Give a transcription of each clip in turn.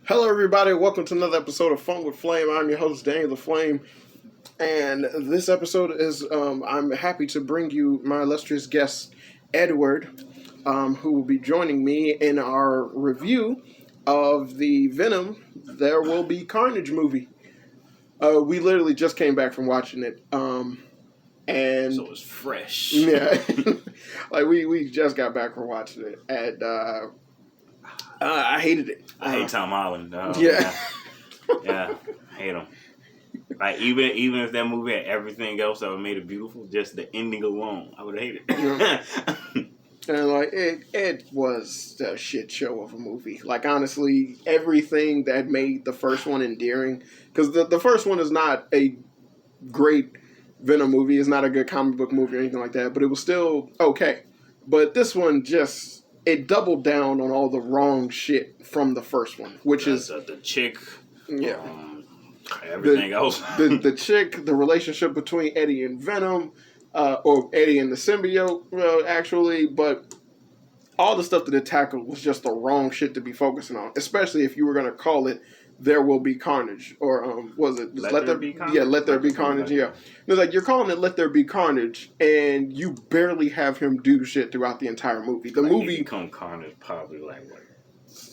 Hello, everybody. Welcome to another episode of Fun with Flame. I'm your host, Danieltheflame. And this episode is, I'm happy to bring you my illustrious guest, Edward, who will be joining me in our review of the Venom, There Will Be Carnage movie. We literally just came back from watching it. And so it's fresh. Yeah. Like, we just got back from watching it. And, I hated it. I hate Tom Holland. Yeah. Yeah, I hate him. Like, even if that movie had everything else that would made it beautiful, just the ending alone, I would have hated it. And, like, it was a shit show of a movie. Like, honestly, everything that made the first one endearing, because the first one is not a great Venom movie, it's not a good comic book movie or anything like that, but it was still okay. But this one just, it doubled down on all the wrong shit from the first one, which is the chick, yeah, everything else. the chick, the relationship between Eddie and Venom, or Eddie and the symbiote, actually, but all the stuff that it tackled was just the wrong shit to be focusing on, especially if you were going to call it There Will Be Carnage, or was it Let There Be Carnage? Yeah, Let There Be Carnage. Yeah, it was like, you're calling it Let There Be Carnage, and you barely have him do shit throughout the entire movie. The movie become Carnage probably like what,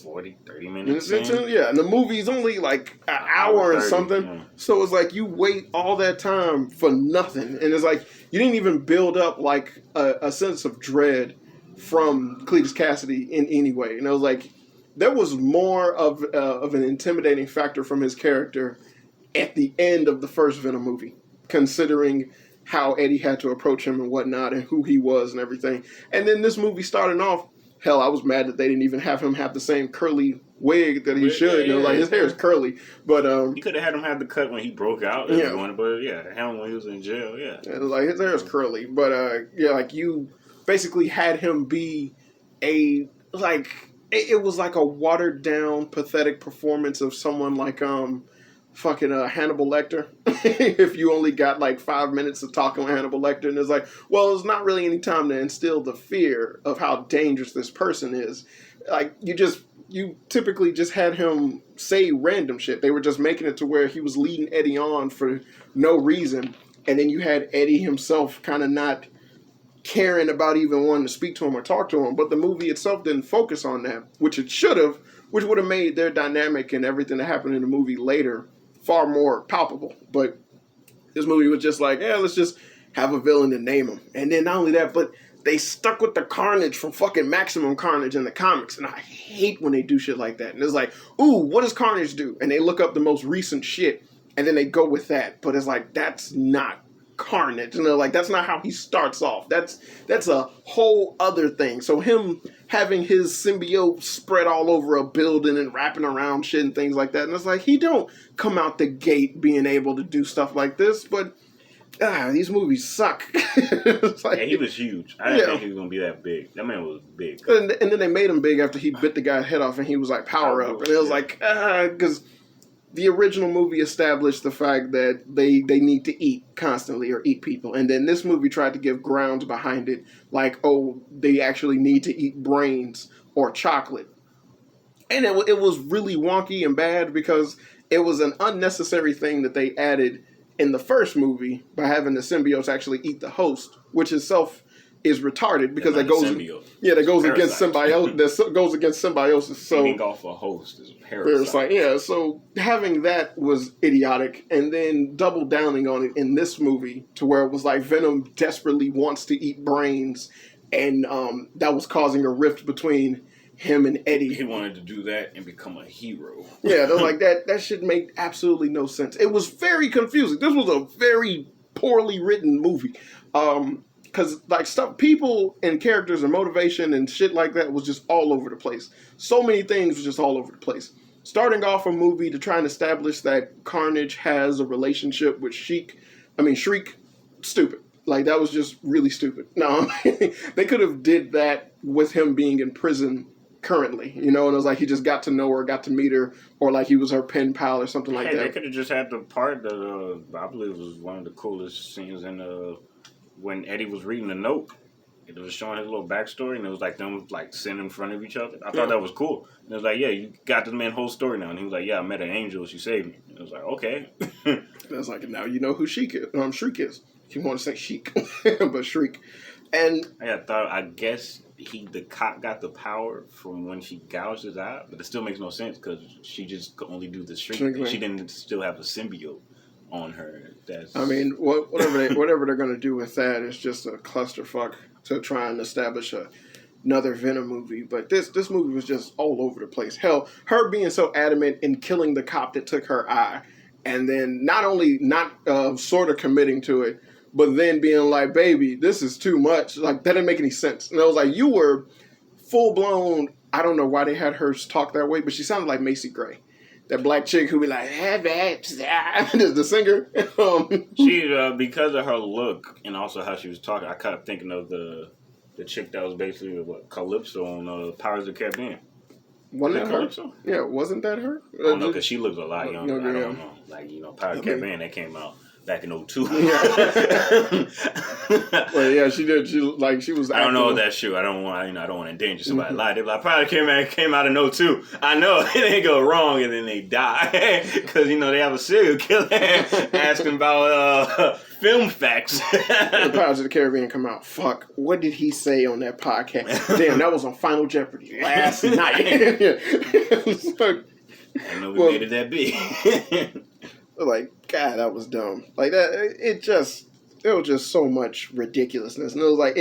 40, 30 minutes. Yeah, and the movie's only like an hour and something. Yeah. So it's like you wait all that time for nothing, and it's like you didn't even build up like a sense of dread from Cletus Cassidy in any way. And it was like, there was more of an intimidating factor from his character at the end of the first Venom movie, considering how Eddie had to approach him and whatnot and who he was and everything. And then this movie starting off, hell, I was mad that they didn't even have him have the same curly wig that he should. Yeah, like, his hair is curly. But you could have had him have the cut when he broke out. But him when he was in jail, yeah. Like, his hair is curly. But, yeah, like, you basically had him be a, like, it was like a watered down, pathetic performance of someone like fucking Hannibal Lecter. If you only got like 5 minutes of talking with Hannibal Lecter, and it's like, well, it's not really any time to instill the fear of how dangerous this person is. Like, you typically just had him say random shit. They were just making it to where he was leading Eddie on for no reason, and then you had Eddie himself kind of not caring about even wanting to speak to him or talk to him. But the movie itself didn't focus on that, which it should have, which would have made their dynamic and everything that happened in the movie later far more palpable. But this movie was just like, yeah, let's just have a villain and name him. And then not only that, but they stuck with the Carnage from fucking Maximum Carnage in the comics. And I hate when they do shit like that. And it's like, ooh, what does Carnage do? And they look up the most recent shit, and then they go with that. But it's like, that's not Carnage, like, that's not how he starts off. That's a whole other thing. So him having his symbiote spread all over a building and wrapping around shit and things like that, and it's like, he don't come out the gate being able to do stuff like this. But these movies suck. Like, he was huge. I didn't think he was gonna be that big. That man was big. And then they made him big after he bit the guy's head off, and he was like power up, and it was like, because the original movie established the fact that they need to eat constantly or eat people. And then this movie tried to give grounds behind it. Like, oh, they actually need to eat brains or chocolate. And it was really wonky and bad because it was an unnecessary thing that they added in the first movie by having the symbiotes actually eat the host, which itself is retarded because that goes against symbiosis. That goes against symbiosis. So eating off a host is a parasite. Yeah, so having that was idiotic, and then double downing on it in this movie to where it was like Venom desperately wants to eat brains, and that was causing a rift between him and Eddie. He wanted to do that and become a hero. Yeah, they're like, that should make absolutely no sense. It was very confusing. This was a very poorly written movie. Because, like, stuff, people and characters and motivation and shit like that was just all over the place. So many things was just all over the place. Starting off a movie to try and establish that Carnage has a relationship with Shriek, stupid. Like, that was just really stupid. No, they could have did that with him being in prison currently, and it was like he just got to know her, got to meet her, or like he was her pen pal or something like that. They could have just had the part that I believe was one of the coolest scenes in when Eddie was reading the note, It was showing his little backstory, and it was like them like sitting in front of each other. I thought that was cool. And it was like, yeah, you got this man's whole story now. And he was like, yeah, I met an angel. She saved me. And it was like, okay. It's like, now you know who Shriek is. You want to say Sheik, but Shriek. And I guess the cop got the power from when she gouged his eye, but it still makes no sense because she just could only do the Shriek. She didn't still have a symbiote on her. Whatever they're gonna do with that is just a clusterfuck to try and establish another Venom movie. But this movie was just all over the place. Hell, her being so adamant in killing the cop that took her eye, and then not only not sort of committing to it, but then being like, baby, this is too much. Like, that didn't make any sense. And I was like, you were full blown. I don't know why they had her talk that way, but she sounded like Macy Gray. That black chick who be like, the singer. She, because of her look and also how she was talking, I kept thinking of the chick that was basically Calypso on Pirates of the Caribbean. Wasn't that her? Calypso? Yeah, wasn't that her? I don't know, because she looks a lot younger. I don't know. Like, Pirates of the Caribbean, that came out back in 2002. Well, yeah, she did. She was. I don't know if that's true. I don't want to endanger somebody. Lie. They're like, probably came out in 2002. I know it ain't go wrong, and then they die because they have a serial killer asking about film facts. The Pirates of the Caribbean come out. Fuck. What did he say on that podcast? Damn, that was on Final Jeopardy last night. I know we made it that big. Like, God, that was dumb. Like that, there was just so much ridiculousness, and it was like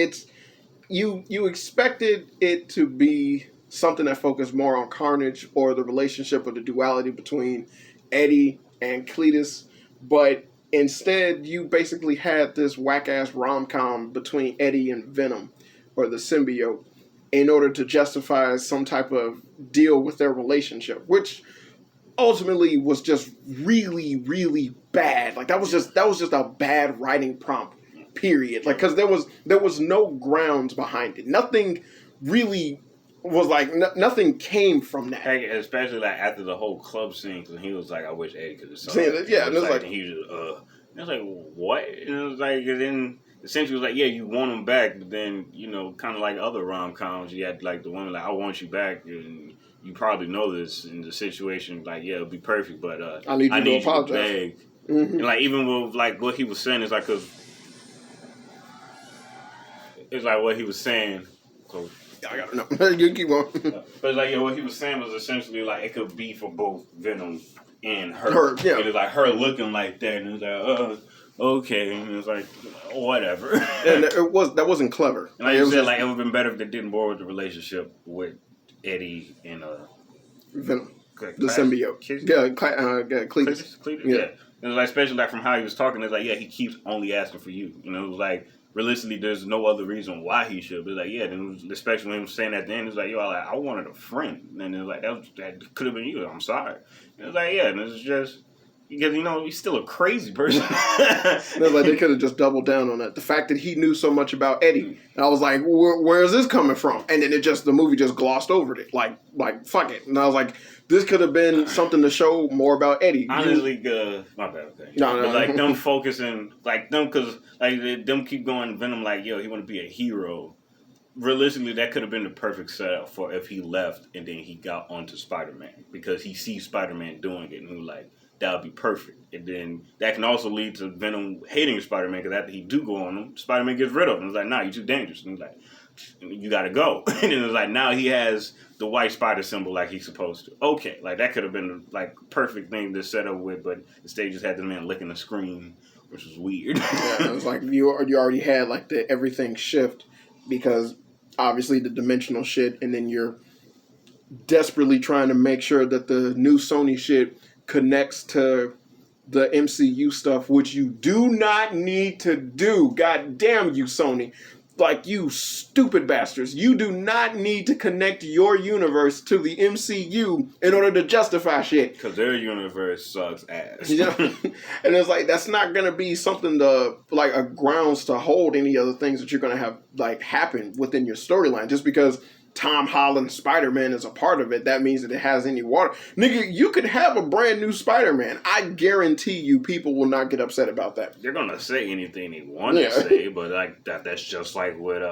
you expected it to be something that focused more on Carnage or the relationship or the duality between Eddie and Cletus, but instead you basically had this whack ass rom-com between Eddie and Venom or the symbiote in order to justify some type of deal with their relationship, which ultimately was just really, really bad. Like that was just a bad writing prompt, period. Like, because there was no grounds behind it. Nothing really was like nothing came from that. Especially like after the whole club scene, because he was like, "I wish Eddie could have saw it." Yeah, and it was like, and he was it was like, what? And it was like, and then essentially it was like, yeah, you want him back, but then kind of like other rom-coms, you had like the woman like, "I want you back," and you probably know this in the situation, like, yeah, it'll be perfect, but I need you to apologize. Beg. Mm-hmm. And like, even with like what he was saying is like, cause it's like what he was saying. So I gotta know. You keep on. But like, what he was saying was essentially like it could be for both Venom and her. Yeah. It was like her looking like that, and it was like, okay, and it was like, whatever. And that wasn't clever. And like you said, like it would have been better if they didn't bore with the relationship with Eddie and Venom, the symbiote. Cletus. Yeah. It was like, especially like from how he was talking, it's like, yeah, he keeps only asking for you. It was like, realistically, there's no other reason why he should. But it's like, yeah, then especially when he was saying at the end, it's like, yo, I wanted a friend. And it was like, that could have been you. I'm sorry. And it was like, yeah, and it's just, because, he's still a crazy person. Like they could have just doubled down on that. The fact that he knew so much about Eddie. And I was like, where is this coming from? And then the movie just glossed over it. Like, fuck it. And I was like, this could have been something to show more about Eddie. Honestly, my bad, okay. No. But like them focusing, like them, because like them keep going, Venom, like, yo, he want to be a hero. Realistically, that could have been the perfect setup for if he left and then he got onto Spider-Man. Because he sees Spider-Man doing it and he was like, that would be perfect. And then that can also lead to Venom hating Spider-Man, because after he do go on him, Spider-Man gets rid of him. It's like, nah, you're too dangerous. And he's like, you gotta go. And then it's like, now he has the white spider symbol like he's supposed to. Okay, like that could have been like perfect thing to set up with, but instead just had the man licking the screen, which was weird. Yeah, it was like you already had like the everything shift, because obviously the dimensional shit, and then you're desperately trying to make sure that the new Sony shit connects to the MCU stuff, which you do not need to do. God damn you, Sony. Like, you stupid bastards. You do not need to connect your universe to the MCU in order to justify shit. Because their universe sucks ass. And it's like, that's not going to be something to, like, a grounds to hold any other things that you're going to have, like, happen within your storyline. Just because Tom Holland Spider-Man is a part of it, that means that it has any water. Nigga, you could have a brand new Spider-Man. I guarantee you people will not get upset about that. They're going to say anything they want to say, but like that's just like with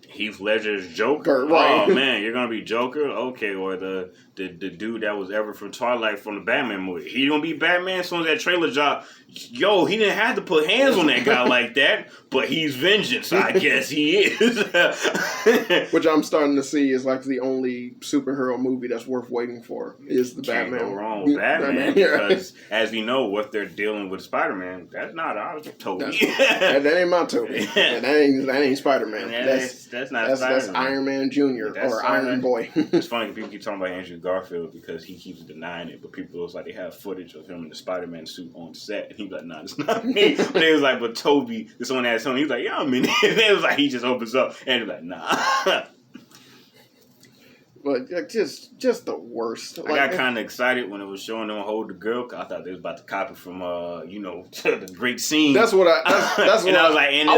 Heath Ledger's Joker. Right. Oh man, you're gonna be Joker, okay? Or the dude that was Everett from Twilight from the Batman movie. He gonna be Batman as soon as that trailer dropped. Yo, he didn't have to put hands on that guy like that, but he's vengeance. I guess he is. Which I'm starting to see is like the only superhero movie that's worth waiting for is the Can't Batman. Go wrong with Batman because, as we know, what they're dealing with Spider-Man, that's not ours. Toby. That ain't my Toby. That ain't Spider-Man. That's not Spider-Man. That's Iron Man Jr. or Iron Boy. It's funny people keep talking about Andrew Garfield because he keeps denying it, but people it's like they have footage of him in the Spider-Man suit on set, and he's like, "Nah, it's not me." But they was like, "But Toby, this one has him." He was like, "Yeah, I'm in it." And it was like he just opens up, and he's like, "Nah." But just the worst. I got kind of excited when it was showing them hold the girl. Cause I thought they was about to copy from, the great scene. That's what that's and what I was like, and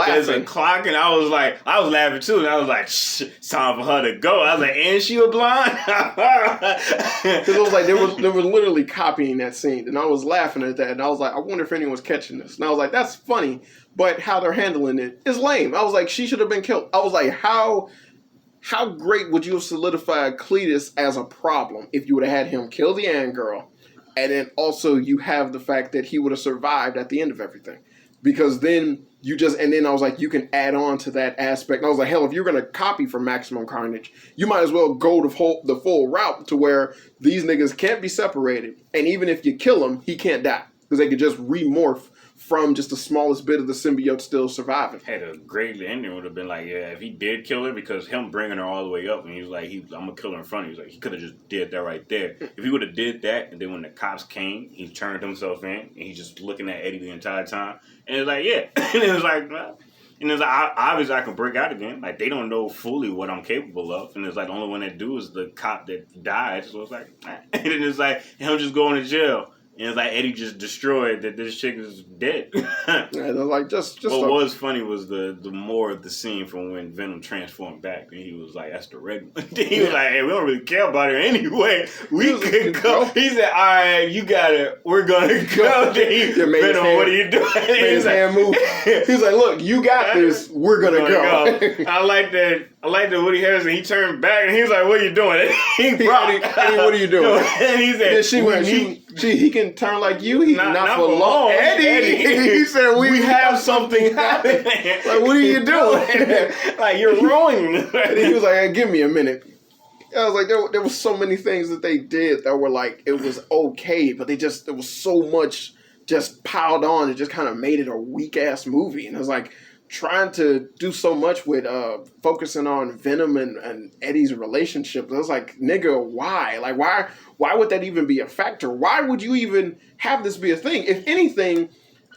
there's a clock, and I was laughing too. And I was like, shh, it's time for her to go. I was like, and she was blind. Because it was like they were literally copying that scene, and I was laughing at that, and I was like, I wonder if anyone's catching this. And I was like, that's funny, but how they're handling it is lame. I was like, she should have been killed. I was like, how great would you have solidified Cletus as a problem if you would have had him kill the Ant Girl, and then also you have the fact that he would have survived at the end of everything? Because then I was like, you can add on to that aspect. And I was like, hell, if you're going to copy from Maximum Carnage, you might as well go the full route to where these niggas can't be separated. And even if you kill him, he can't die. Because they could just remorph from just the smallest bit of the symbiote still surviving. Had a great ending would have been like, yeah, if he did kill her, because him bringing her all the way up, and he was like, I'm gonna kill her in front of you. He was like, he could have just did that right there. If he would have did that, and then when the cops came, he turned himself in, and he's just looking at Eddie the entire time, and it was like, yeah, and it was like, well, and it's like, obviously I can break out again. Like, they don't know fully what I'm capable of, and it's like the only one that do is the cop that died. So it's like, and then it's like him just going to jail. And it's like Eddie just destroyed that this chick is dead. Yeah, like just. What was funny was the more of the scene from when Venom transformed back, and he was like, "That's the red one." He was like, "Hey, we don't really care about her anyway. We could go." He said, "All right, you got it. We're gonna go." Venom, what are you doing? Made his hand move. He's like, "Look, you got this. We're gonna go." I like that. Woody Harrelson. He turned back and he was like, "What are you doing?" Eddie, what are you doing? And he said, he can turn like you. He not for long. Eddie. He said, we have something happening. Like, what are you doing? Like, you're ruining it. And he was like, hey, give me a minute. I was like, there was so many things that they did that were like, it was okay, but there was so much just piled on. It just kind of made it a weak ass movie. And it was like, trying to do so much with focusing on Venom and Eddie's relationship. I was like, nigga, why? Like, why would that even be a factor? Why would you even have this be a thing? If anything,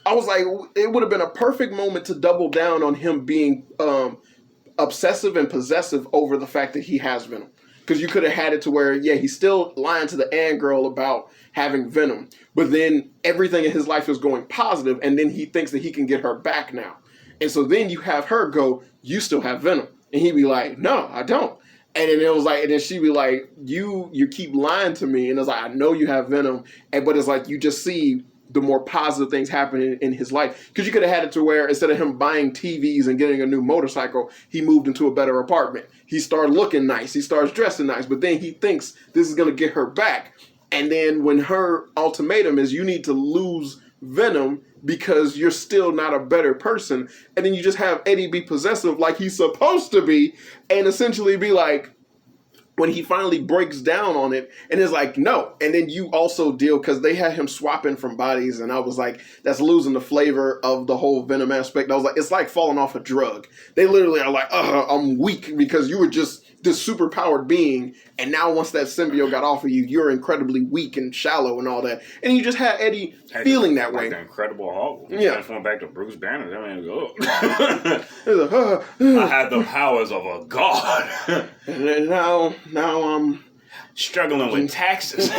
I was like, it would have been a perfect moment to double down on him being obsessive and possessive over the fact that he has Venom. Because you could have had it to where, yeah, he's still lying to the Ant Girl about having Venom, but then everything in his life is going positive, and then he thinks that he can get her back now. And so then you have her go, you still have Venom. And he'd be like, no, I don't. And then it was like, and then she'd be like, you keep lying to me. And it's like, I know you have Venom. But it's like, you just see the more positive things happening in his life. Because you could have had it to where instead of him buying TVs and getting a new motorcycle, he moved into a better apartment. He started looking nice. He starts dressing nice. But then he thinks this is going to get her back. And then when her ultimatum is you need to lose Venom because you're still not a better person, and then you just have Eddie be possessive like he's supposed to be, and essentially be like, when he finally breaks down on it, and is like, no. And then you also deal, because they had him swapping from bodies, and I was like, that's losing the flavor of the whole Venom aspect. I was like, it's like falling off a drug. They literally are like, I'm weak because you were just this superpowered being, and now once that symbiote got off of you, you're incredibly weak and shallow and all that. And you just had Eddie feeling that way. Like the Incredible Hulk. Yeah. Transformed back to Bruce Banner. I mean, I had the powers of a god. And now I'm struggling with taxes.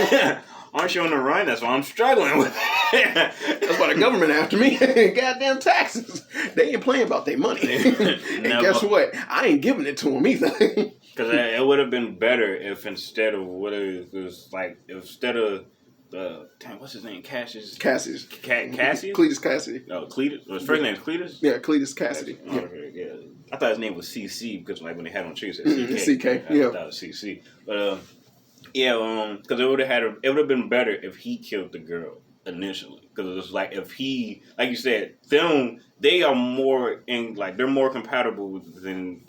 Aren't you on the run? That's what I'm struggling with. That's why the government after me. Goddamn taxes. They ain't playing about their money. And guess what? I ain't giving it to them either. Because it would have been better if instead of what it was like, instead of what's his name? Cassius. Cassius. Cassius. Cletus Cassidy. No, Cletus. His first name is Cletus. Yeah, Cletus Cassidy. Yeah. Yeah. I thought his name was CC because like when they had on trees, it said CK. CK. I thought it was CC. But because it would have been better if he killed the girl initially. Because it was like if he, like you said, they are more they're more compatible than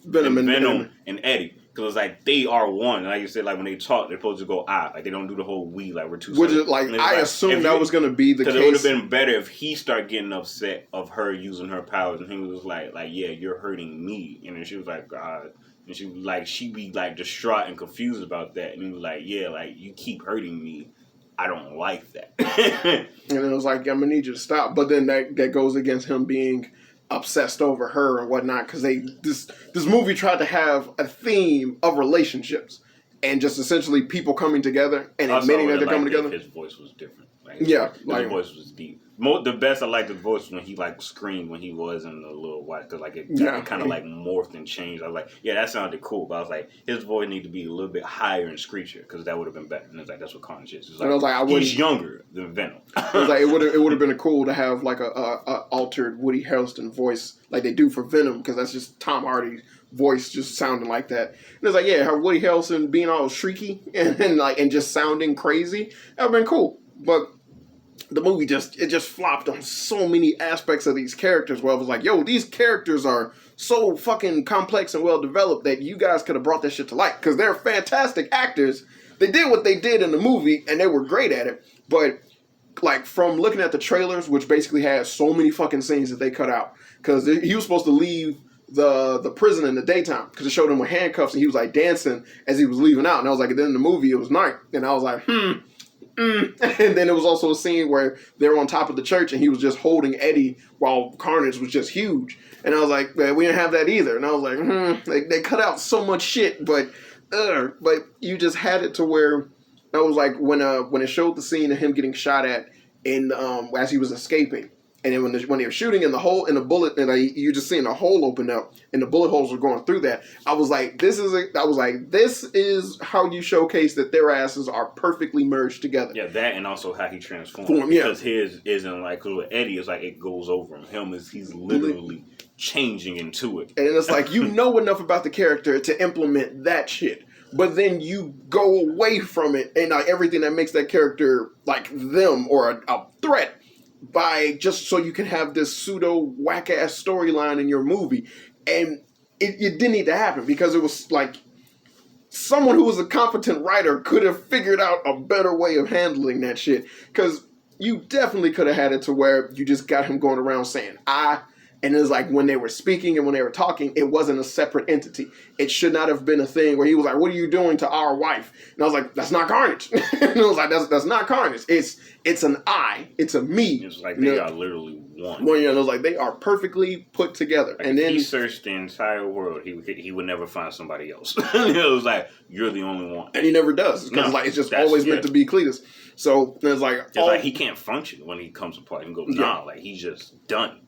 Venom and Eddie. Because it's like they are one. And like you said, like when they talk, they're supposed to go Like they don't do the whole we, like we're two. Which is like I assumed that was going to be the case. Because it would have been better if he started getting upset of her using her powers, and he was like yeah, you're hurting me. And then she was like, God. And she was like, she'd be like distraught and confused about that. And he was like, yeah, like you keep hurting me. I don't like that. And it was like, I'm gonna need you to stop. But then that goes against him being obsessed over her and whatnot, because this movie tried to have a theme of relationships and just essentially people coming together and admitting that they're coming together. His voice was different. His voice was deep. The best I liked his voice when he like screamed when he was in the little white, because like it kind of like morphed and changed. I was like, yeah, that sounded cool, but I was like, his voice needed to be a little bit higher and screechier because that would have been better. And it's like that's what Carnage is. It's like, and I was like, he's younger than Venom. It was like it would have been cool to have like a altered Woody Harrelson voice like they do for Venom, because that's just Tom Hardy's voice just sounding like that. And it's like, yeah, how Woody Harrelson being all shrieky and just sounding crazy, that would have been cool, but. The movie just flopped on so many aspects of these characters where I was like, yo, these characters are so fucking complex and well developed that you guys could have brought that shit to light, because they're fantastic actors. They did what they did in the movie and they were great at it. But like from looking at the trailers, which basically had so many fucking scenes that they cut out, because he was supposed to leave the prison in the daytime because it showed him with handcuffs and he was like dancing as he was leaving out. And I was like, and then in the movie it was night. And I was like, And then there was also a scene where they were on top of the church and he was just holding Eddie while Carnage was just huge. And I was like, man, we didn't have that either. And I was like, they cut out so much shit, but you just had it to where I was like, when it showed the scene of him getting shot at in as he was escaping. And then when they were shooting in the bullet, and you just seeing a hole open up, and the bullet holes were going through that. I was like, this is how you showcase that their asses are perfectly merged together. Yeah, that and also how he transformed. Because his isn't like, because with Eddie, it's like it goes over him. He's literally changing into it. And it's like, you know enough about the character to implement that shit. But then you go away from it and everything that makes that character like them or a threat, by just so you can have this pseudo whack ass storyline in your movie. And it didn't need to happen, because it was like someone who was a competent writer could have figured out a better way of handling that shit. Because you definitely could have had it to where you just got him going around saying and it was like when they were speaking and when they were talking, it wasn't a separate entity. It should not have been a thing where he was like, what are you doing to our wife? And I was like, that's not Carnage. And I was like, that's not Carnage. It's an I. It's a me. It's like they are literally one. Well, it was like they are perfectly put together. Like, and then he searched the entire world. He would never find somebody else. It was like, you're the only one. And he never does. Because it's just always meant to be Cletus. So it's like he can't function when he comes apart and goes, like he's just done.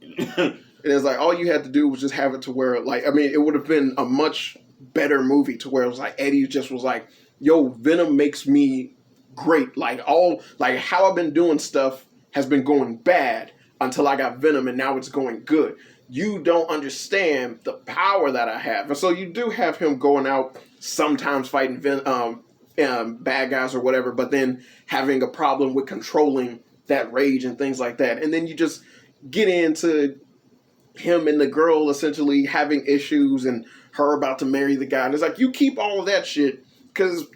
And it's like all you had to do was just have it to where it would have been a much better movie to where it was like Eddie just was like, yo, Venom makes me great. How I've been doing stuff has been going bad until I got Venom, and now it's going good. You don't understand the power that I have. And so you do have him going out sometimes fighting bad guys or whatever, but then having a problem with controlling that rage and things like that. And then you just get into him and the girl essentially having issues and her about to marry the guy. And it's like, you keep all of that shit because,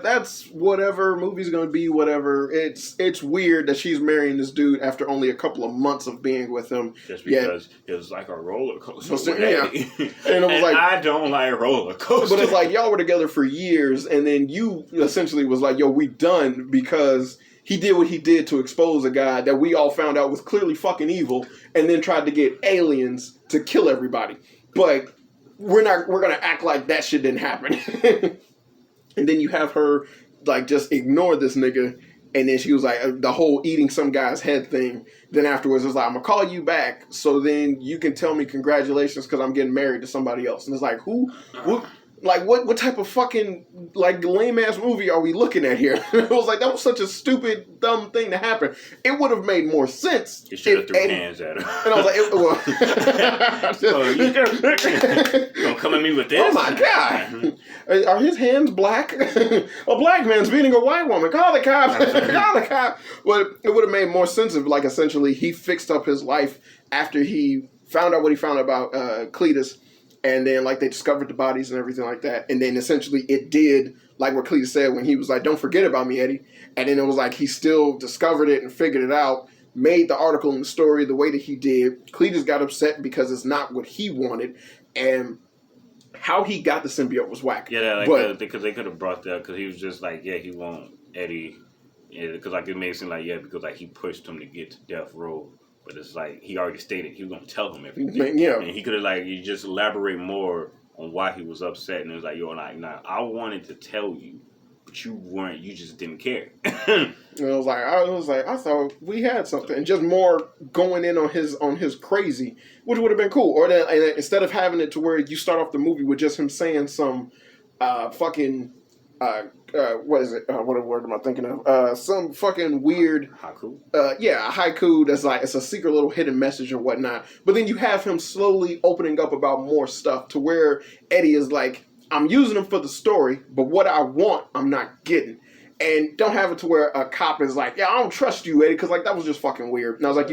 that's whatever movie's going to be, whatever. It's weird that she's marrying this dude after only a couple of months of being with him. Just because it was like a roller coaster. And it was like, I don't like roller coasters. But it's like, y'all were together for years, and then you essentially was like, yo, we done because he did what he did to expose a guy that we all found out was clearly fucking evil, and then tried to get aliens to kill everybody. But we're gonna act like that shit didn't happen. And then you have her like just ignore this nigga, and then she was like the whole eating some guy's head thing. Then afterwards it's like, I'm gonna call you back so then you can tell me congratulations because I'm getting married to somebody else. And it's like, who Like, what type of fucking, like, lame-ass movie are we looking at here? It was like, that was such a stupid, dumb thing to happen. It would have made more sense. You should have threw hands at him. And I was like, you gonna come at me with this? Oh, my God. Are his hands black? A black man's beating a white woman. Call the cops. Call the cops. But it would have made more sense if, like, essentially, he fixed up his life after he found out what he found out about Cletus. And then, like, they discovered the bodies and everything like that. And then, essentially, it did, like what Cletus said when he was like, don't forget about me, Eddie. And then it was like he still discovered it and figured it out, made the article and the story the way that he did. Cletus got upset because it's not what he wanted. And how he got the symbiote was whack. Yeah, like, because they could have brought that, because he was just like, yeah, he won't Eddie. Yeah, because, like, it made it seem like, yeah, because, like, he pushed him to get to death row. But it's like, he already stated he was going to tell him everything. Yeah. And he could have, like, you just elaborate more on why he was upset. And it was like, yo, like, nah, I wanted to tell you, but you just didn't care. And I was like, I thought we had something. And just more going in on his crazy, which would have been cool. Or then, and instead of having it to where you start off the movie with just him saying some what is it? What word am I thinking of? Some fucking weird haiku. A haiku that's like it's a secret little hidden message or whatnot. But then you have him slowly opening up about more stuff to where Eddie is like, I'm using him for the story, but what I want, I'm not getting. And don't have it to where a cop is like, yeah, I don't trust you, Eddie, because like that was just fucking weird. And I was like,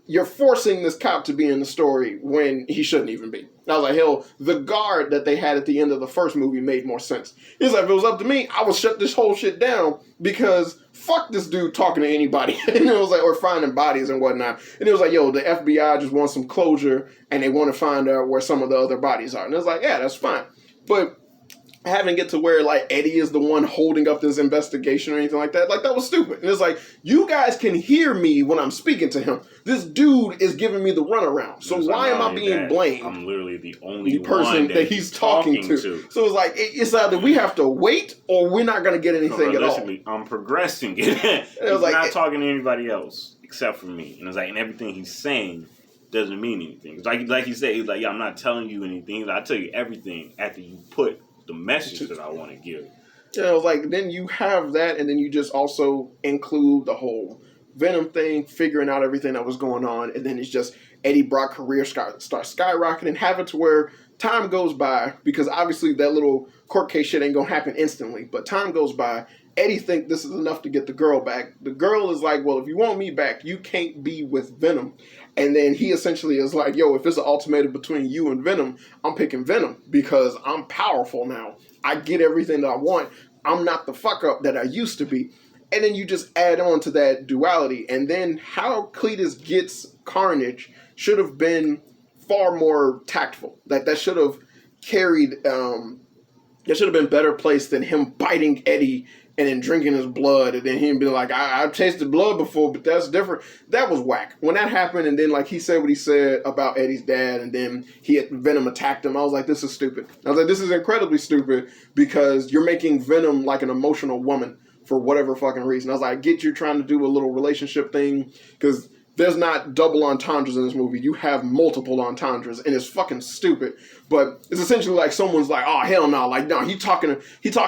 you're forcing this cop to be in the story when he shouldn't even be. And I was like, hell, the guard that they had at the end of the first movie made more sense. He's like, if it was up to me, I would shut this whole shit down because fuck this dude talking to anybody. And it was like, or finding bodies and whatnot. And it was like, yo, the FBI just wants some closure and they want to find out where some of the other bodies are. And it was like, yeah, that's fine. But having it to where like Eddie is the one holding up this investigation or anything like that was stupid. And it's like, you guys can hear me when I'm speaking to him. This dude is giving me the runaround. So why am I being blamed? I'm literally the only person that he's talking to. So it's like, it's either we have to wait or we're not going to get anything at all. I'm progressing it. He's like, not talking to anybody else except for me. And it's like, and everything he's saying doesn't mean anything. It's like he said, he's like, yeah, I'm not telling you anything. I'll tell you everything after you put the message that I want to give. Yeah, like then you have that, and then you just also include the whole Venom thing, figuring out everything that was going on, and then it's just Eddie Brock career starts skyrocketing, have it to where time goes by, because obviously that little court case shit ain't gonna happen instantly, but time goes by. Eddie think this is enough to get the girl back. The girl is like, well, if you want me back, you can't be with Venom. And then he essentially is like, yo, if it's an ultimatum between you and Venom, I'm picking Venom because I'm powerful now. I get everything that I want. I'm not the fuck up that I used to be. And then you just add on to that duality. And then how Cletus gets Carnage should have been far more tactful. Like that should have carried, it should have been better placed than him biting Eddie and then drinking his blood, and then him being like, I've tasted blood before, but that's different. That was whack. When that happened, and then like he said what he said about Eddie's dad, and then Venom attacked him, I was like, this is stupid. I was like, this is incredibly stupid because you're making Venom like an emotional woman for whatever fucking reason. I was like, I get you're trying to do a little relationship thing, because there's not double entendres in this movie. You have multiple entendres, and it's fucking stupid. But it's essentially like someone's like, oh, hell no. Like, no, he talking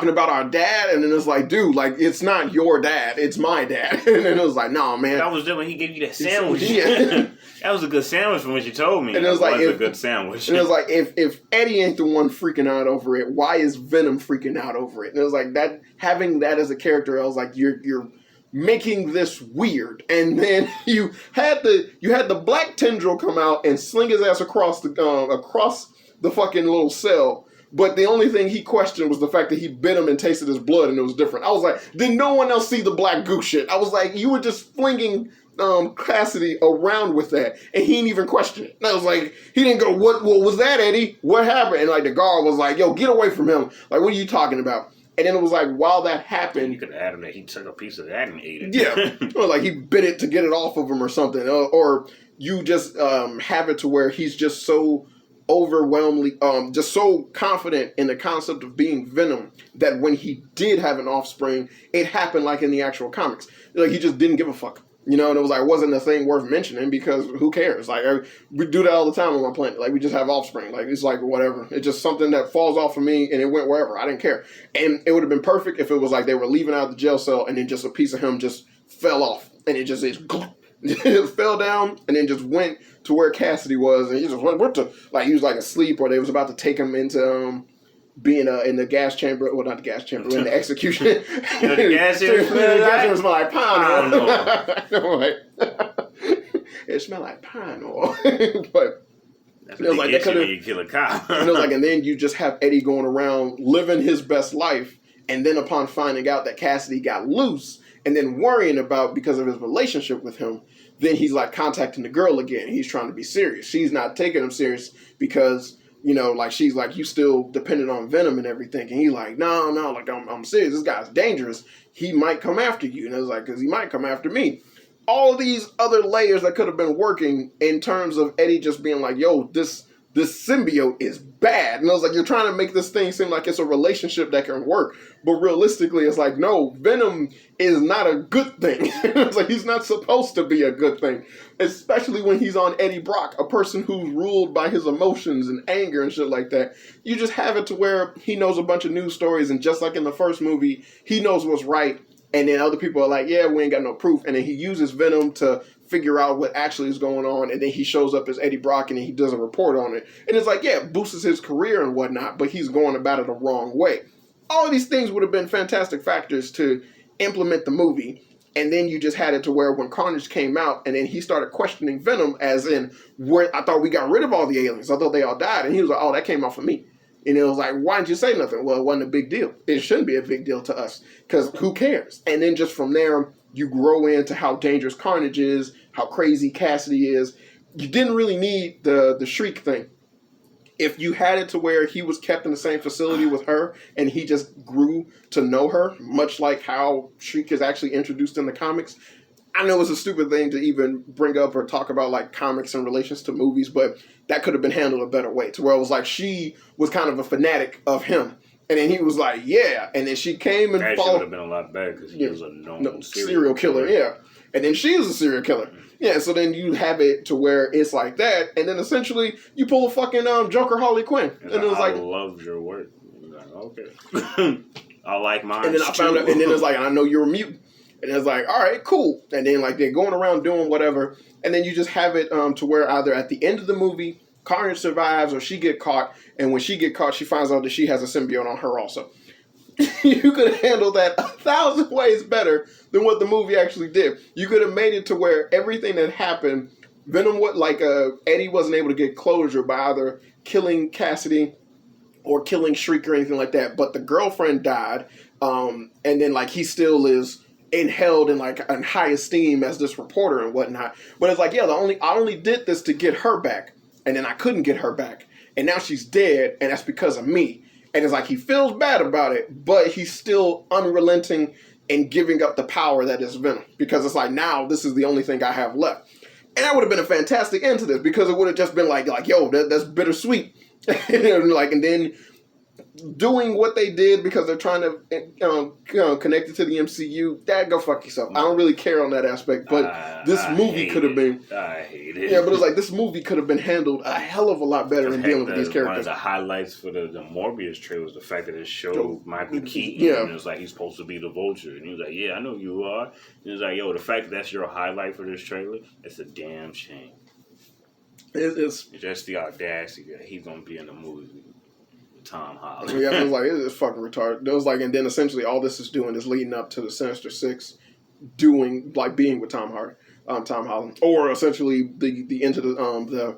about our dad, and then it's like, dude, like, it's not your dad. It's my dad. And then it was like, no, man. That was when he gave you that sandwich. Yeah. That was a good sandwich from what you told me. And it was like, a good sandwich. And it was like, if Eddie ain't the one freaking out over it, why is Venom freaking out over it? And it was like, that having that as a character, I was like, you're making this weird. And then you had the black tendril come out and sling his ass across the fucking little cell. But the only thing he questioned was the fact that he bit him and tasted his blood, and it was different. I was like, did no one else see the black goo shit? I was like, you were just flinging Cassidy around with that, and he didn't even question it. And I was like, he didn't go, what was that, Eddie? What happened? And like the guard was like, yo, get away from him. Like, what are you talking about? And then it was like, while that happened... You could add him that he took a piece of that and ate it. Yeah. Or like he bit it to get it off of him or something. Or you just have it to where he's just so overwhelmingly... just so confident in the concept of being Venom that when he did have an offspring, it happened like in the actual comics. Like he just didn't give a fuck. You know, and it was like, wasn't a thing worth mentioning because who cares? Like, we do that all the time on my planet. Like, we just have offspring. Like, it's like, whatever. It's just something that falls off of me and it went wherever. I didn't care. And it would have been perfect if it was like they were leaving out of the jail cell and then just a piece of him just fell off. And it just it fell down and then just went to where Cassidy was. And he just went to, like, he was like asleep or they was about to take him into, being in the gas chamber, well, not the gas chamber, in the execution. You know, the gas chamber smell like pine oil. It smelled like pine oil. But that's it was like you kill a cop. And it was like, and then you just have Eddie going around living his best life, and then upon finding out that Cassidy got loose, and then worrying about because of his relationship with him, then he's like contacting the girl again. He's trying to be serious. She's not taking him serious because, you know, like, she's like, you still dependent on Venom and everything. And he's like, no, like, I'm serious. This guy's dangerous. He might come after you. And it was like, because he might come after me. All these other layers that could have been working in terms of Eddie just being like, yo, this symbiote is bad. And I was like, you're trying to make this thing seem like it's a relationship that can work. But realistically, it's like, no, Venom is not a good thing. It's like, he's not supposed to be a good thing. Especially when he's on Eddie Brock, a person who's ruled by his emotions and anger and shit like that. You just have it to where he knows a bunch of news stories, and just like in the first movie, he knows what's right. And then other people are like, yeah, we ain't got no proof. And then he uses Venom to figure out what actually is going on. And then he shows up as Eddie Brock and then he does a report on it. And it's like, yeah, it boosts his career and whatnot, but he's going about it the wrong way. All of these things would have been fantastic factors to implement the movie. And then you just had it to where when Carnage came out and then he started questioning Venom as in, where I thought we got rid of all the aliens. I thought they all died. And he was like, oh, that came off of me. And it was like, why didn't you say nothing? Well, it wasn't a big deal. It shouldn't be a big deal to us because who cares? And then just from there, you grow into how dangerous Carnage is, how crazy Cassidy is. You didn't really need the Shriek thing. If you had it to where he was kept in the same facility with her and he just grew to know her, much like how Shriek is actually introduced in the comics. I know it's a stupid thing to even bring up or talk about like comics in relations to movies, but that could have been handled a better way to where it was like she was kind of a fanatic of him. And then he was like, yeah. And then she came and that would have been a lot better because he was a known serial killer. Yeah. And then she was a serial killer. Yeah, so then you have it to where it's like that. And then essentially you pull a fucking Joker Harley Quinn. And it was like, I love your work. Like, okay. I like mine. And then I found out, and then it's like, I know you're a mutant. And it's like, all right, cool. And then like they're going around doing whatever. And then you just have it to where either at the end of the movie, Carnage survives or she get caught. And when she get caught, she finds out that she has a symbiote on her also. You could have handled that 1,000 ways better than what the movie actually did. You could have made it to where everything that happened, Venom, Eddie wasn't able to get closure by either killing Cassidy or killing Shriek or anything like that. But the girlfriend died. And then like he still is held in like in high esteem as this reporter and whatnot. But it's like, yeah, I only did this to get her back. And then I couldn't get her back. And now she's dead. And that's because of me. And it's like he feels bad about it, but he's still unrelenting in giving up the power that is Venom. Because it's like, now this is the only thing I have left. And that would have been a fantastic end to this because it would have just been like yo, that's bittersweet. And then doing what they did because they're trying to connect it to the MCU, go fuck yourself. I don't really care on that aspect, but this movie could have been. I hate it. Yeah, but it's like this movie could have been handled a hell of a lot better in dealing with these characters. One of the highlights for the Morbius trailer was the fact that it showed Michael Keaton. Yeah. And it was like he's supposed to be the Vulture, and he was like, "Yeah, I know you are." And he was like, "Yo, the fact that that's your highlight for this trailer, it's a damn shame." It's just the audacity that he's gonna be in the movie. Tom Holland. Yeah, I was like, it's fucking retarded. It was like, and then essentially all this is doing is leading up to the Sinister Six being with Tom Holland, or essentially the end of the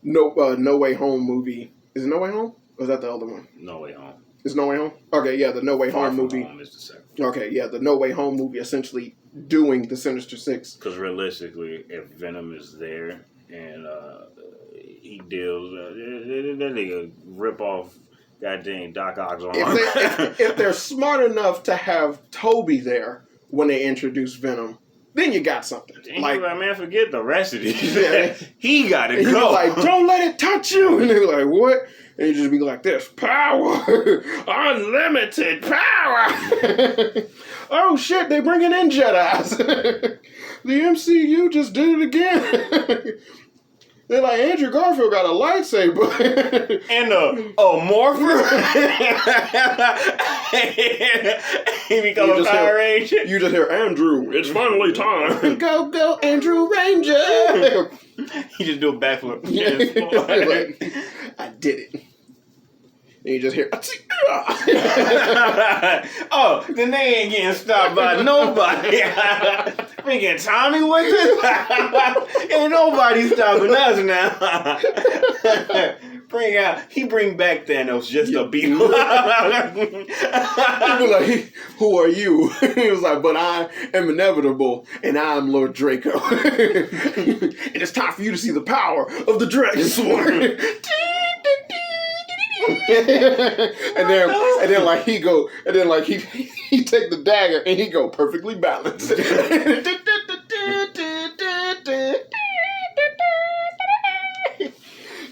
No Way Home movie. Is it No Way Home? Or is that the other one? No Way Home. Is No Way Home? Okay, yeah, the No Way Home movie. Home is the second. Okay, yeah, the No Way Home movie essentially doing the Sinister Six. Because realistically, if Venom is there and he deals, that nigga rip off goddamn Doc Ock's arm. If they're smart enough to have Toby there when they introduce Venom, then you got something. Like, man, forget the rest of these. Yeah. He got to go. Like, don't let it touch you. And they're like, what? And you just be like this, power, unlimited power. Oh shit, they bringing in Jedis. The MCU just did it again. They're like, Andrew Garfield got a lightsaber. And a morpher. He becomes a Power Ranger. You just hear, Andrew, it's finally time. Go, Andrew Ranger. He just do a backflip. Like, I did it. And you just hear, oh, then they ain't getting stopped by nobody. Freaking Tommy with it? Ain't nobody stopping us now. Bring back Thanos just to beat him. He'd be like, who are you? He was like, but I am inevitable, and I'm Lord Draco. And it's time for you to see the power of the Dragon Sword. and then like he go, and then like he take the dagger and he go perfectly balanced. And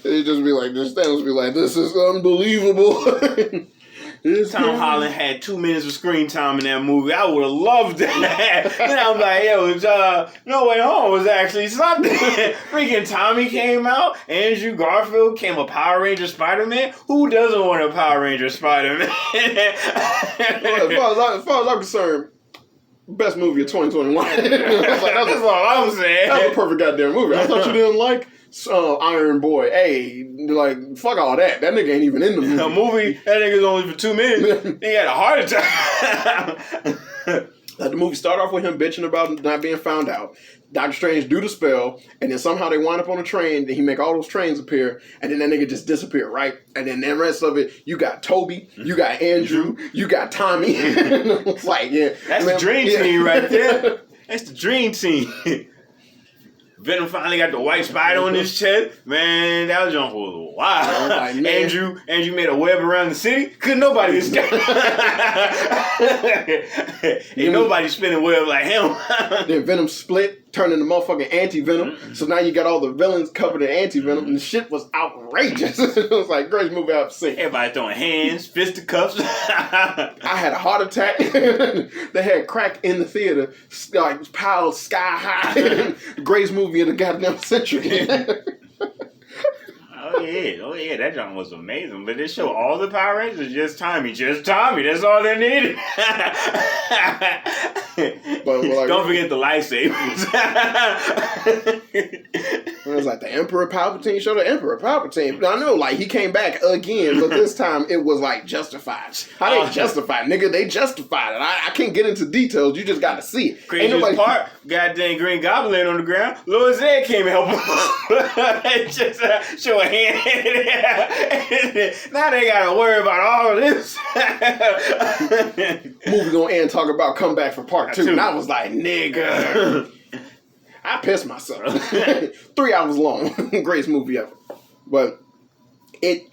he just be like, this Thanos be like, this is unbelievable. Tom Holland had 2 minutes of screen time in that movie. I would have loved that. And I'm like, yo, No Way Home was actually something. Freaking Tommy came out. Andrew Garfield came a Power Ranger Spider-Man. Who doesn't want a Power Ranger Spider-Man? As far as I'm concerned, best movie of 2021. That's all I'm saying. That's a perfect goddamn movie. I thought you didn't like Iron Boy. Hey, like, fuck all that. That nigga ain't even in the movie. The movie, that nigga's only for 2 minutes. He had a heart attack. The movie started off with him bitching about not being found out. Doctor Strange do the spell, and then somehow they wind up on a train, and he make all those trains appear, and then that nigga just disappear, right? And then the rest of it, you got Toby, you got Andrew, you got Tommy. It's like, yeah. That's the dream team right there. That's the dream team. Venom finally got the white spider on his chest. Man, that was jump for a while. Like, Andrew made a web around the city. Couldn't nobody escape. Ain't nobody spinning web like him. Then Venom split, turned into motherfucking anti-Venom. Mm-hmm. So now you got all the villains covered in anti-Venom. And the shit was outrageous. It was like, greatest movie I've seen. Everybody throwing hands, fisticuffs. I had a heart attack. They had crack in the theater, like piled sky high. Greatest movie of the goddamn century. Oh yeah, that joint was amazing. But they show all the Power Rangers, just Tommy. That's all they needed. But like, don't forget the lightsabers. It was like the Emperor Palpatine showed the Emperor Palpatine. I know, like, he came back again, but this time it was like justified. How they justified, nigga? They justified it. I can't get into details. You just got to see it. Craziest part, goddamn Green Goblin on the ground. Lord Zed came and helped him. Just show a hand. Now they got to worry about all of this. Movie gonna end talking about come back for part 2. And I was like, nigga. I pissed myself. 3 hours long. Greatest movie ever. But it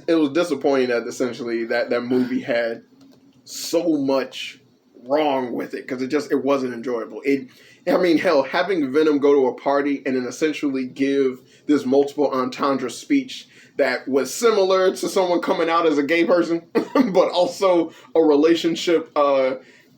was disappointing that essentially that movie had so much wrong with it because it wasn't enjoyable. Having Venom go to a party and then essentially give this multiple entendre speech that was similar to someone coming out as a gay person, but also a relationship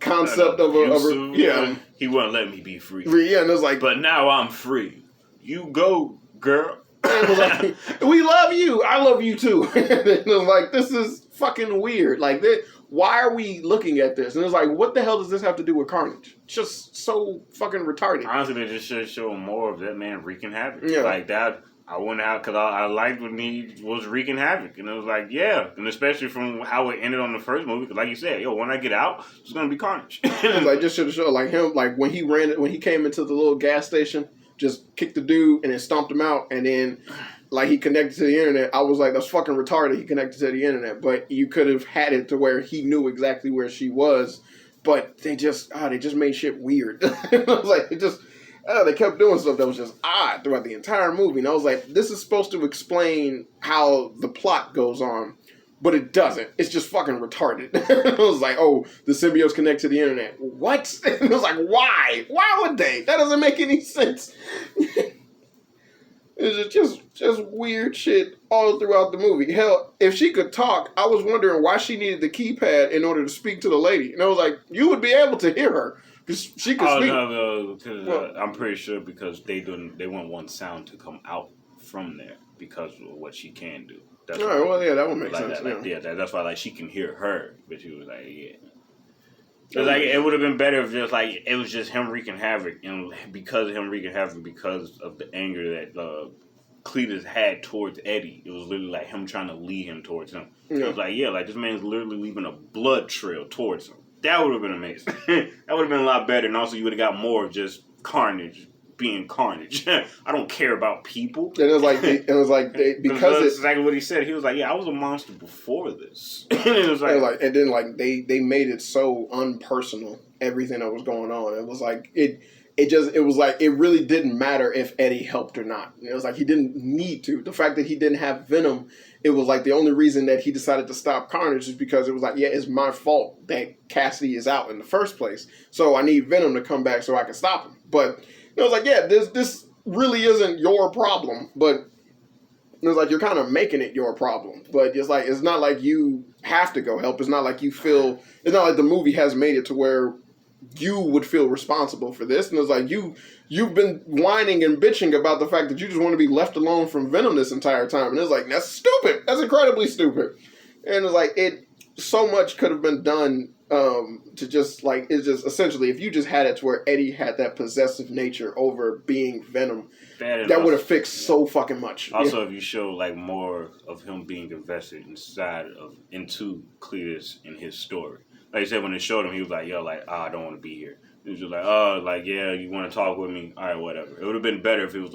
concept of a yeah. He wouldn't let me be free. Yeah, and it was like, but now I'm free. You go, girl. It was like, we love you. I love you too. It was like, this is fucking weird. Like, why are we looking at this? And it's like, what the hell does this have to do with Carnage? It's just so fucking retarded. Honestly, they just should show more of that man wreaking havoc. Yeah. Like that. I wouldn't have, because I liked when he was wreaking havoc. And it was like, yeah. And especially from how it ended on the first movie. Because like you said, when I get out, it's going to be Carnage. Like, just should have showed, like, him, like, when he came into the little gas station, just kicked the dude and then stomped him out. And then, like, he connected to the internet. I was like, that's fucking retarded. He connected to the internet. But you could have had it to where he knew exactly where she was. But they just made shit weird. I was like, they kept doing stuff that was just odd throughout the entire movie. And I was like, this is supposed to explain how the plot goes on. but it doesn't. It's just fucking retarded. It was like, oh, the symbiotes connect to the internet. What? And it was like, why? Why would they? That doesn't make any sense. It's just weird shit all throughout the movie. Hell, if she could talk, I was wondering why she needed the keypad in order to speak to the lady. And I was like, you would be able to hear her because she could speak. No, because I'm pretty sure because they want one sound to come out from there because of what she can do. That's all right, well, yeah, that would make sense. That's why she can hear her, but she was like, yeah. Cause it would have been better if just it was just him wreaking havoc, and because of him wreaking havoc, because of the anger that Cletus had towards Eddie, it was literally him trying to lead him towards him. Yeah. It was this man's literally leaving a blood trail towards him. That would have been amazing. That would have been a lot better, and also you would have got more of just carnage being carnage. I don't care about people. And it was because that's exactly what he said. He was like, "Yeah, I was a monster before this." And they made it so unpersonal. Everything that was going on, it was like it really didn't matter if Eddie helped or not. It was like he didn't need to. The fact that he didn't have Venom, it was like the only reason that he decided to stop Carnage is because it was like, yeah, it's my fault that Cassidy is out in the first place. So I need Venom to come back so I can stop him. But it was like, yeah, this really isn't your problem, but it was like you're kind of making it your problem. But it's not like you have to go help. It's not like it's not like the movie has made it to where you would feel responsible for this. And it's like you've been whining and bitching about the fact that you just want to be left alone from Venom this entire time. And it's like, that's stupid. That's incredibly stupid. And it's like so much could have been done to just it's just essentially if you just had it to where Eddie had that possessive nature over being Venom, that would have fixed so fucking much. Also, if you show more of him being invested into Cletus and his story, like you said when they showed him, he was like, "Yo, I don't want to be here." He was just yeah, you want to talk with me? All right, whatever. It would have been better if it was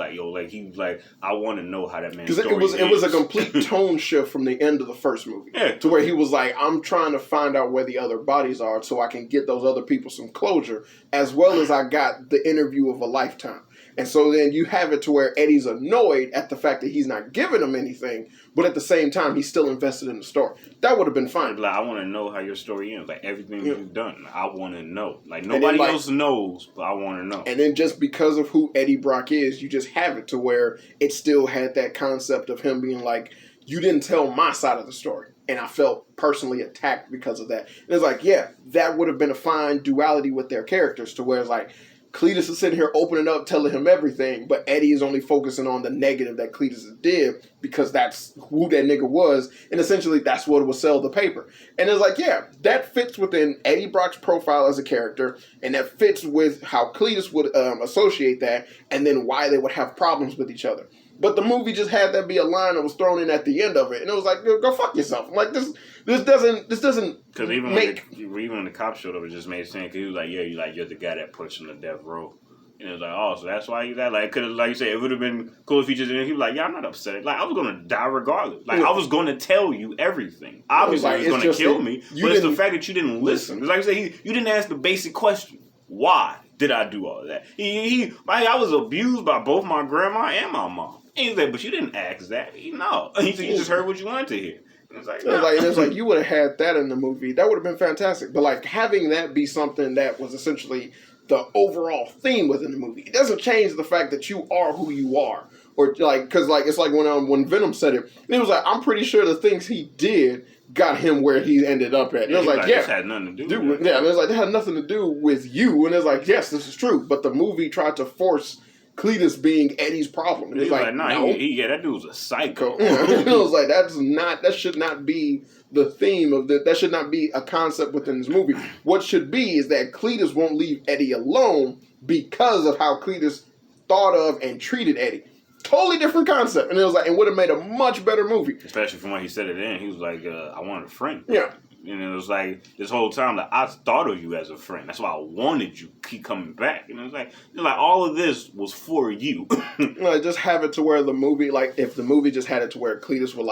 he was like, I want to know how that man's story is. It was a complete tone shift from the end of the first movie. Yeah. To where he was like, I'm trying to find out where the other bodies are so I can get those other people some closure, as well as I got the interview of a lifetime. And so then you have it to where Eddie's annoyed at the fact that he's not giving him anything, but at the same time, he's still invested in the story. That would have been fine. I want to know how your story ends. Everything you've done, I want to know. Nobody else knows, but I want to know. And then just because of who Eddie Brock is, you just have it to where it still had that concept of him being like, you didn't tell my side of the story. And I felt personally attacked because of that. And it's like, yeah, that would have been a fine duality with their characters to where it's like, Cletus is sitting here opening up, telling him everything, but Eddie is only focusing on the negative that Cletus did because that's who that nigga was, and essentially that's what would sell the paper. And it's like, yeah, that fits within Eddie Brock's profile as a character, and that fits with how Cletus would associate that, and then why they would have problems with each other. But the movie just had that be a line that was thrown in at the end of it, and it was like, go fuck yourself. I'm like, this doesn't because even when the cop showed up, it just made sense. Because he was like, yeah, you're the guy that pushed him to death row, and it was like, oh, so that's why he's that. Could have, like you said, it would have been cool if he just didn't. He was like, yeah, I'm not upset. I was gonna die regardless. I was gonna tell you everything. Obviously, it was gonna kill me, but it's the fact that you didn't listen. It's like I said, you didn't ask the basic question: why did I do all of that? I was abused by both my grandma and my mom. And he's like, but you didn't ask that. No. He said, you just heard what you wanted to hear. It's like, no. It's like you would have had that in the movie. That would have been fantastic. But having that be something that was essentially the overall theme within the movie, it doesn't change the fact that you are who you are. Or because it's like when Venom said it, it was like, I'm pretty sure the things he did got him where he ended up at. And it was like, this had nothing to do with it. Yeah, and it was like, that had nothing to do with you. And it's like, yes, this is true. But the movie tried to force Cletus being Eddie's problem. And he's like, no. That dude was a psycho. It was like, that should not be the theme of that should not be a concept within this movie. What should be is that Cletus won't leave Eddie alone because of how Cletus thought of and treated Eddie. Totally different concept. And it was like, it would have made a much better movie. Especially from what he said at the end. He was like, I wanted a friend. Yeah. And it was like, this whole time, I thought of you as a friend. That's why I wanted you to keep coming back. And it was like all of this was for you. Just have it to where the movie, if the movie just had it to where Cletus would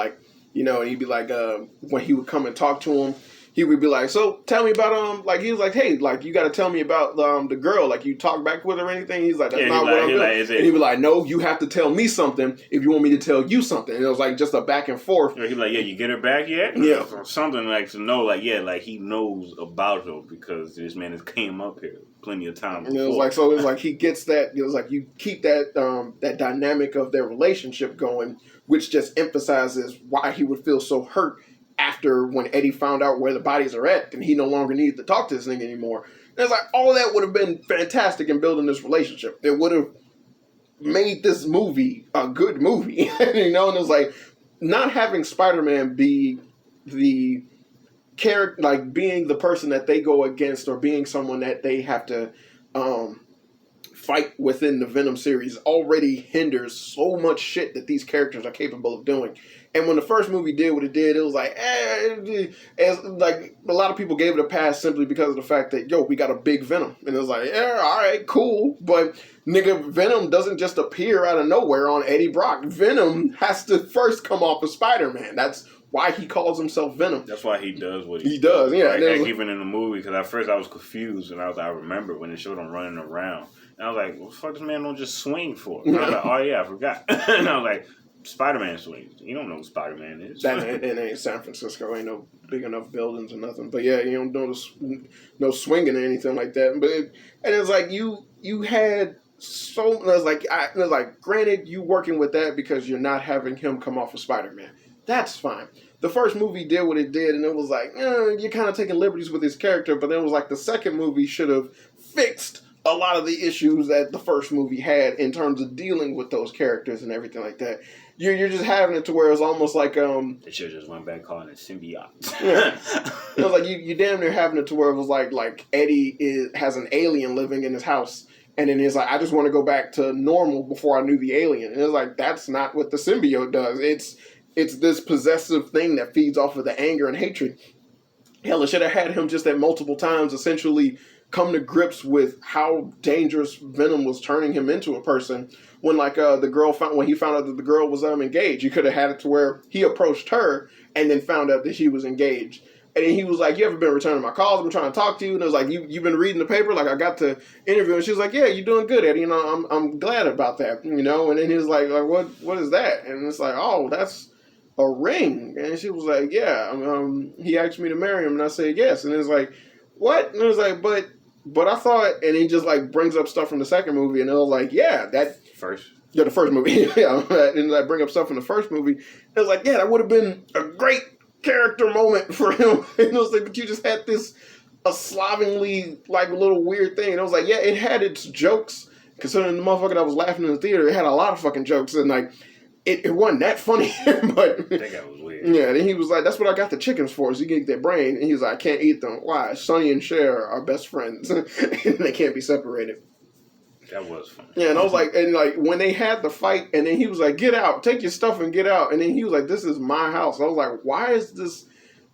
and he'd be like, when he would come and talk to him, he would be like, so tell me about like he was like, hey, like you got to tell me about the girl, like you talk back with her or anything. He's like, that's not what I'm doing. And he'd be like, no, you have to tell me something if you want me to tell you something. And it was like just a back and forth. He'd be like, yeah, you get her back yet? Yeah, or something like to know, like like he knows about her because this man has came up here plenty of times. And it was like, so it was like he gets that. It was like you keep that that dynamic of their relationship going, which just emphasizes why he would feel so hurt after when Eddie found out where the bodies are at and he no longer needed to talk to this thing anymore. And it's like all that would have been fantastic in building this relationship. It would have made this movie a good movie, you know. And it's like not having Spider-Man be the character, like being the person that they go against or being someone that they have to fight within the Venom series already hinders so much shit that these characters are capable of doing. And when the first movie did what it did, it was like, like a lot of people gave it a pass simply because of the fact that, yo, we got a big Venom. And it was like, yeah, all right, cool. But nigga, Venom doesn't just appear out of nowhere on Eddie Brock. Venom has to first come off of Spider-Man. That's why he calls himself Venom. That's why he does what he does. Yeah, like even in the movie, because at first I was confused, and I remember when they showed him running around, and I was like, "What the fuck, this man don't just swing for?" And I was like, "Oh yeah, I forgot." And I was like, "Spider-Man swings. You don't know who Spider-Man is." It ain't San Francisco. Ain't no big enough buildings or nothing. But yeah, you don't know no swinging or anything like that. But and it's like you had. So it was like, granted, you working with that because you're not having him come off of Spider-Man. That's fine. The first movie did what it did, and it was like, you're kind of taking liberties with his character, but then it was like the second movie should have fixed a lot of the issues that the first movie had in terms of dealing with those characters and everything like that. You're just having it to where it's almost like they should have just went back calling it symbiote. Yeah. It was like you damn near having it to where it was like Eddie has an alien living in his house. And then he's like, I just want to go back to normal before I knew the alien. And it's like, that's not what the symbiote does. It's this possessive thing that feeds off of the anger and hatred. Hell, it should have had him just at multiple times essentially come to grips with how dangerous Venom was turning him into a person. When when he found out that the girl was engaged, you could have had it to where he approached her and then found out that she was engaged. And then he was like, you ever been returning my calls? I've been trying to talk to you. And it was like, you've been reading the paper? Like, I got to interview. And she was like, yeah, you're doing good, Eddie. You know, I'm glad about that, you know. And then he was like what is that? And it's like, oh, that's a ring. And she was like, yeah. He asked me to marry him. And I said, yes. And it was like, what? And it was like, but I thought, and he just like brings up stuff from the second movie. And it was like, yeah, that. First. Yeah, the first movie. Yeah. And I bring up stuff from the first movie. It was like, yeah, that would have been a great character moment for him. And it was like, but you just had a slovenly, like, little weird thing. And I was like, yeah, it had its jokes. Considering the motherfucker that was laughing in the theater, it had a lot of fucking jokes. And like, it wasn't that funny. But I think that was weird. Yeah, and he was like, that's what I got the chickens for, is you get their brain. And he was like, I can't eat them. Why? Sonny and Cher are best friends. And they can't be separated. That was funny. Yeah, and I was like, and like when they had the fight, and then he was like, get out, take your stuff and get out. And then he was like, this is my house. I was like, why is this?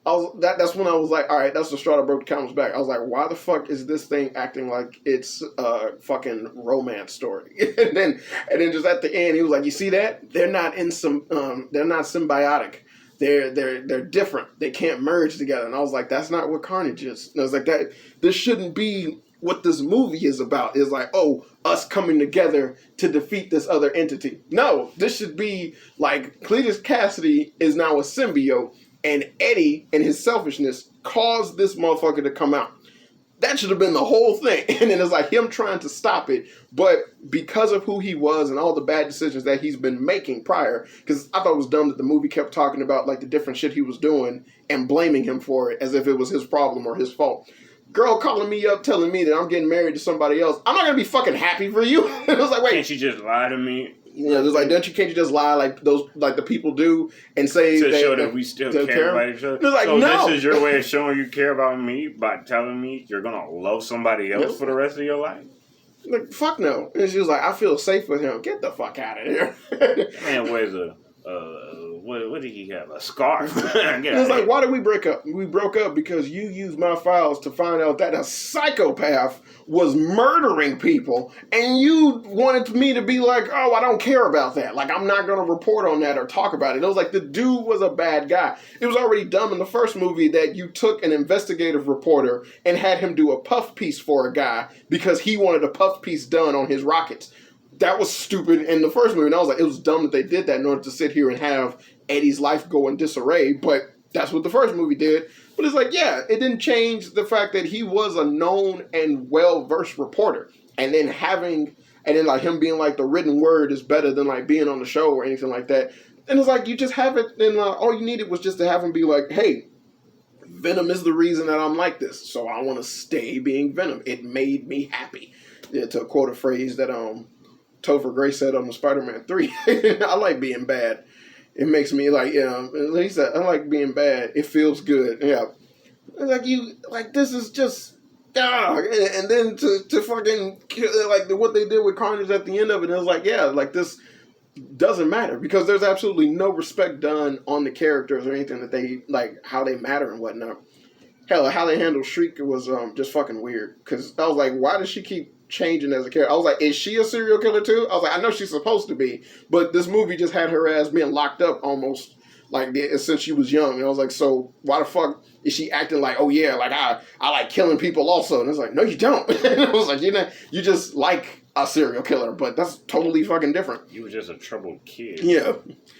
That's when I was like, all right, that's the straw that broke the camel's back. I was like, why the fuck is this thing acting like it's a fucking romance story? and then just at the end, he was like, you see that? They're not they're not symbiotic. They're different. They can't merge together. And I was like, that's not what Carnage is. And I was like, this shouldn't be what this movie is about. Is like, oh, us coming together to defeat this other entity. No, this should be like Cletus Cassidy is now a symbiote, and Eddie and his selfishness caused this motherfucker to come out. That should have been the whole thing. And then it's like him trying to stop it, but because of who he was and all the bad decisions that he's been making prior, because I thought it was dumb that the movie kept talking about like the different shit he was doing and blaming him for it as if it was his problem or his fault. Girl calling me up telling me that I'm getting married to somebody else. I'm not going to be fucking happy for you. It was like, wait. Can't you just lie to me? Yeah, it was like, can't you just lie like the people do and say to show that we still care about each other? It was like, so no. This is your way of showing you care about me by telling me you're going to love somebody else for the rest of your life? Like, fuck no. And she was like, I feel safe with him. Get the fuck out of here. Man wears a what did he have? A scarf? It's like, why did we break up? We broke up because you used my files to find out that a psychopath was murdering people, and you wanted me to be like, oh, I don't care about that. Like, I'm not going to report on that or talk about it. It was like, the dude was a bad guy. It was already dumb in the first movie that you took an investigative reporter and had him do a puff piece for a guy because he wanted a puff piece done on his rockets. That was stupid in the first movie, and I was like, it was dumb that they did that in order to sit here and have Eddie's life go in disarray, but that's what the first movie did. But it's like, yeah, it didn't change the fact that he was a known and well-versed reporter, and then like him being like the written word is better than like being on the show or anything like that. And it's like, you just have it, and all you needed was just to have him be like, hey, Venom is the reason that I'm like this, so I want to stay being Venom. It made me happy. Yeah, to quote a phrase that Topher Grace said on the Spider-Man 3, I like being bad. It makes me like, he said, I like being bad. It feels good. Yeah. This is just, and then to fucking, like, what they did with Carnage at the end of it, it was like, yeah, like, this doesn't matter because there's absolutely no respect done on the characters or anything that they, like, how they matter and whatnot. Hell, how they handled Shriek was just fucking weird because I was like, why does she keep changing as a character? I was like, is she a serial killer too? I was like, I know she's supposed to be, but this movie just had her ass being locked up almost like since she was young. And I was like, so why the fuck is she acting like, oh yeah, like I like killing people also? And it's like, no, you don't. And I was like, you just like a serial killer, but that's totally fucking different. You were just a troubled kid. Yeah,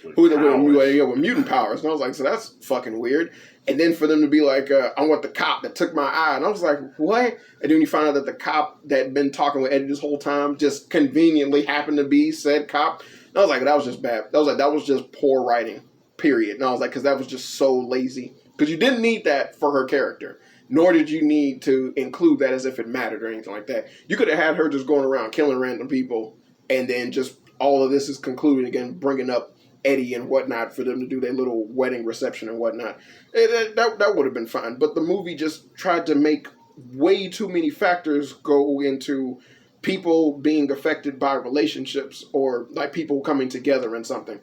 with mutant powers. And I was like, so that's fucking weird. And then for them to be like, I want the cop that took my eye. And I was like, what? And then you find out that the cop that had been talking with Eddie this whole time just conveniently happened to be said cop. And I was like, that was just bad. That was just poor writing, period. And I was like, because that was just so lazy. Because you didn't need that for her character. Nor did you need to include that as if it mattered or anything like that. You could have had her just going around killing random people. And then just all of this is concluded again, bringing up Eddie and whatnot for them to do their little wedding reception and whatnot. That would have been fine. But the movie just tried to make way too many factors go into people being affected by relationships or like people coming together in something.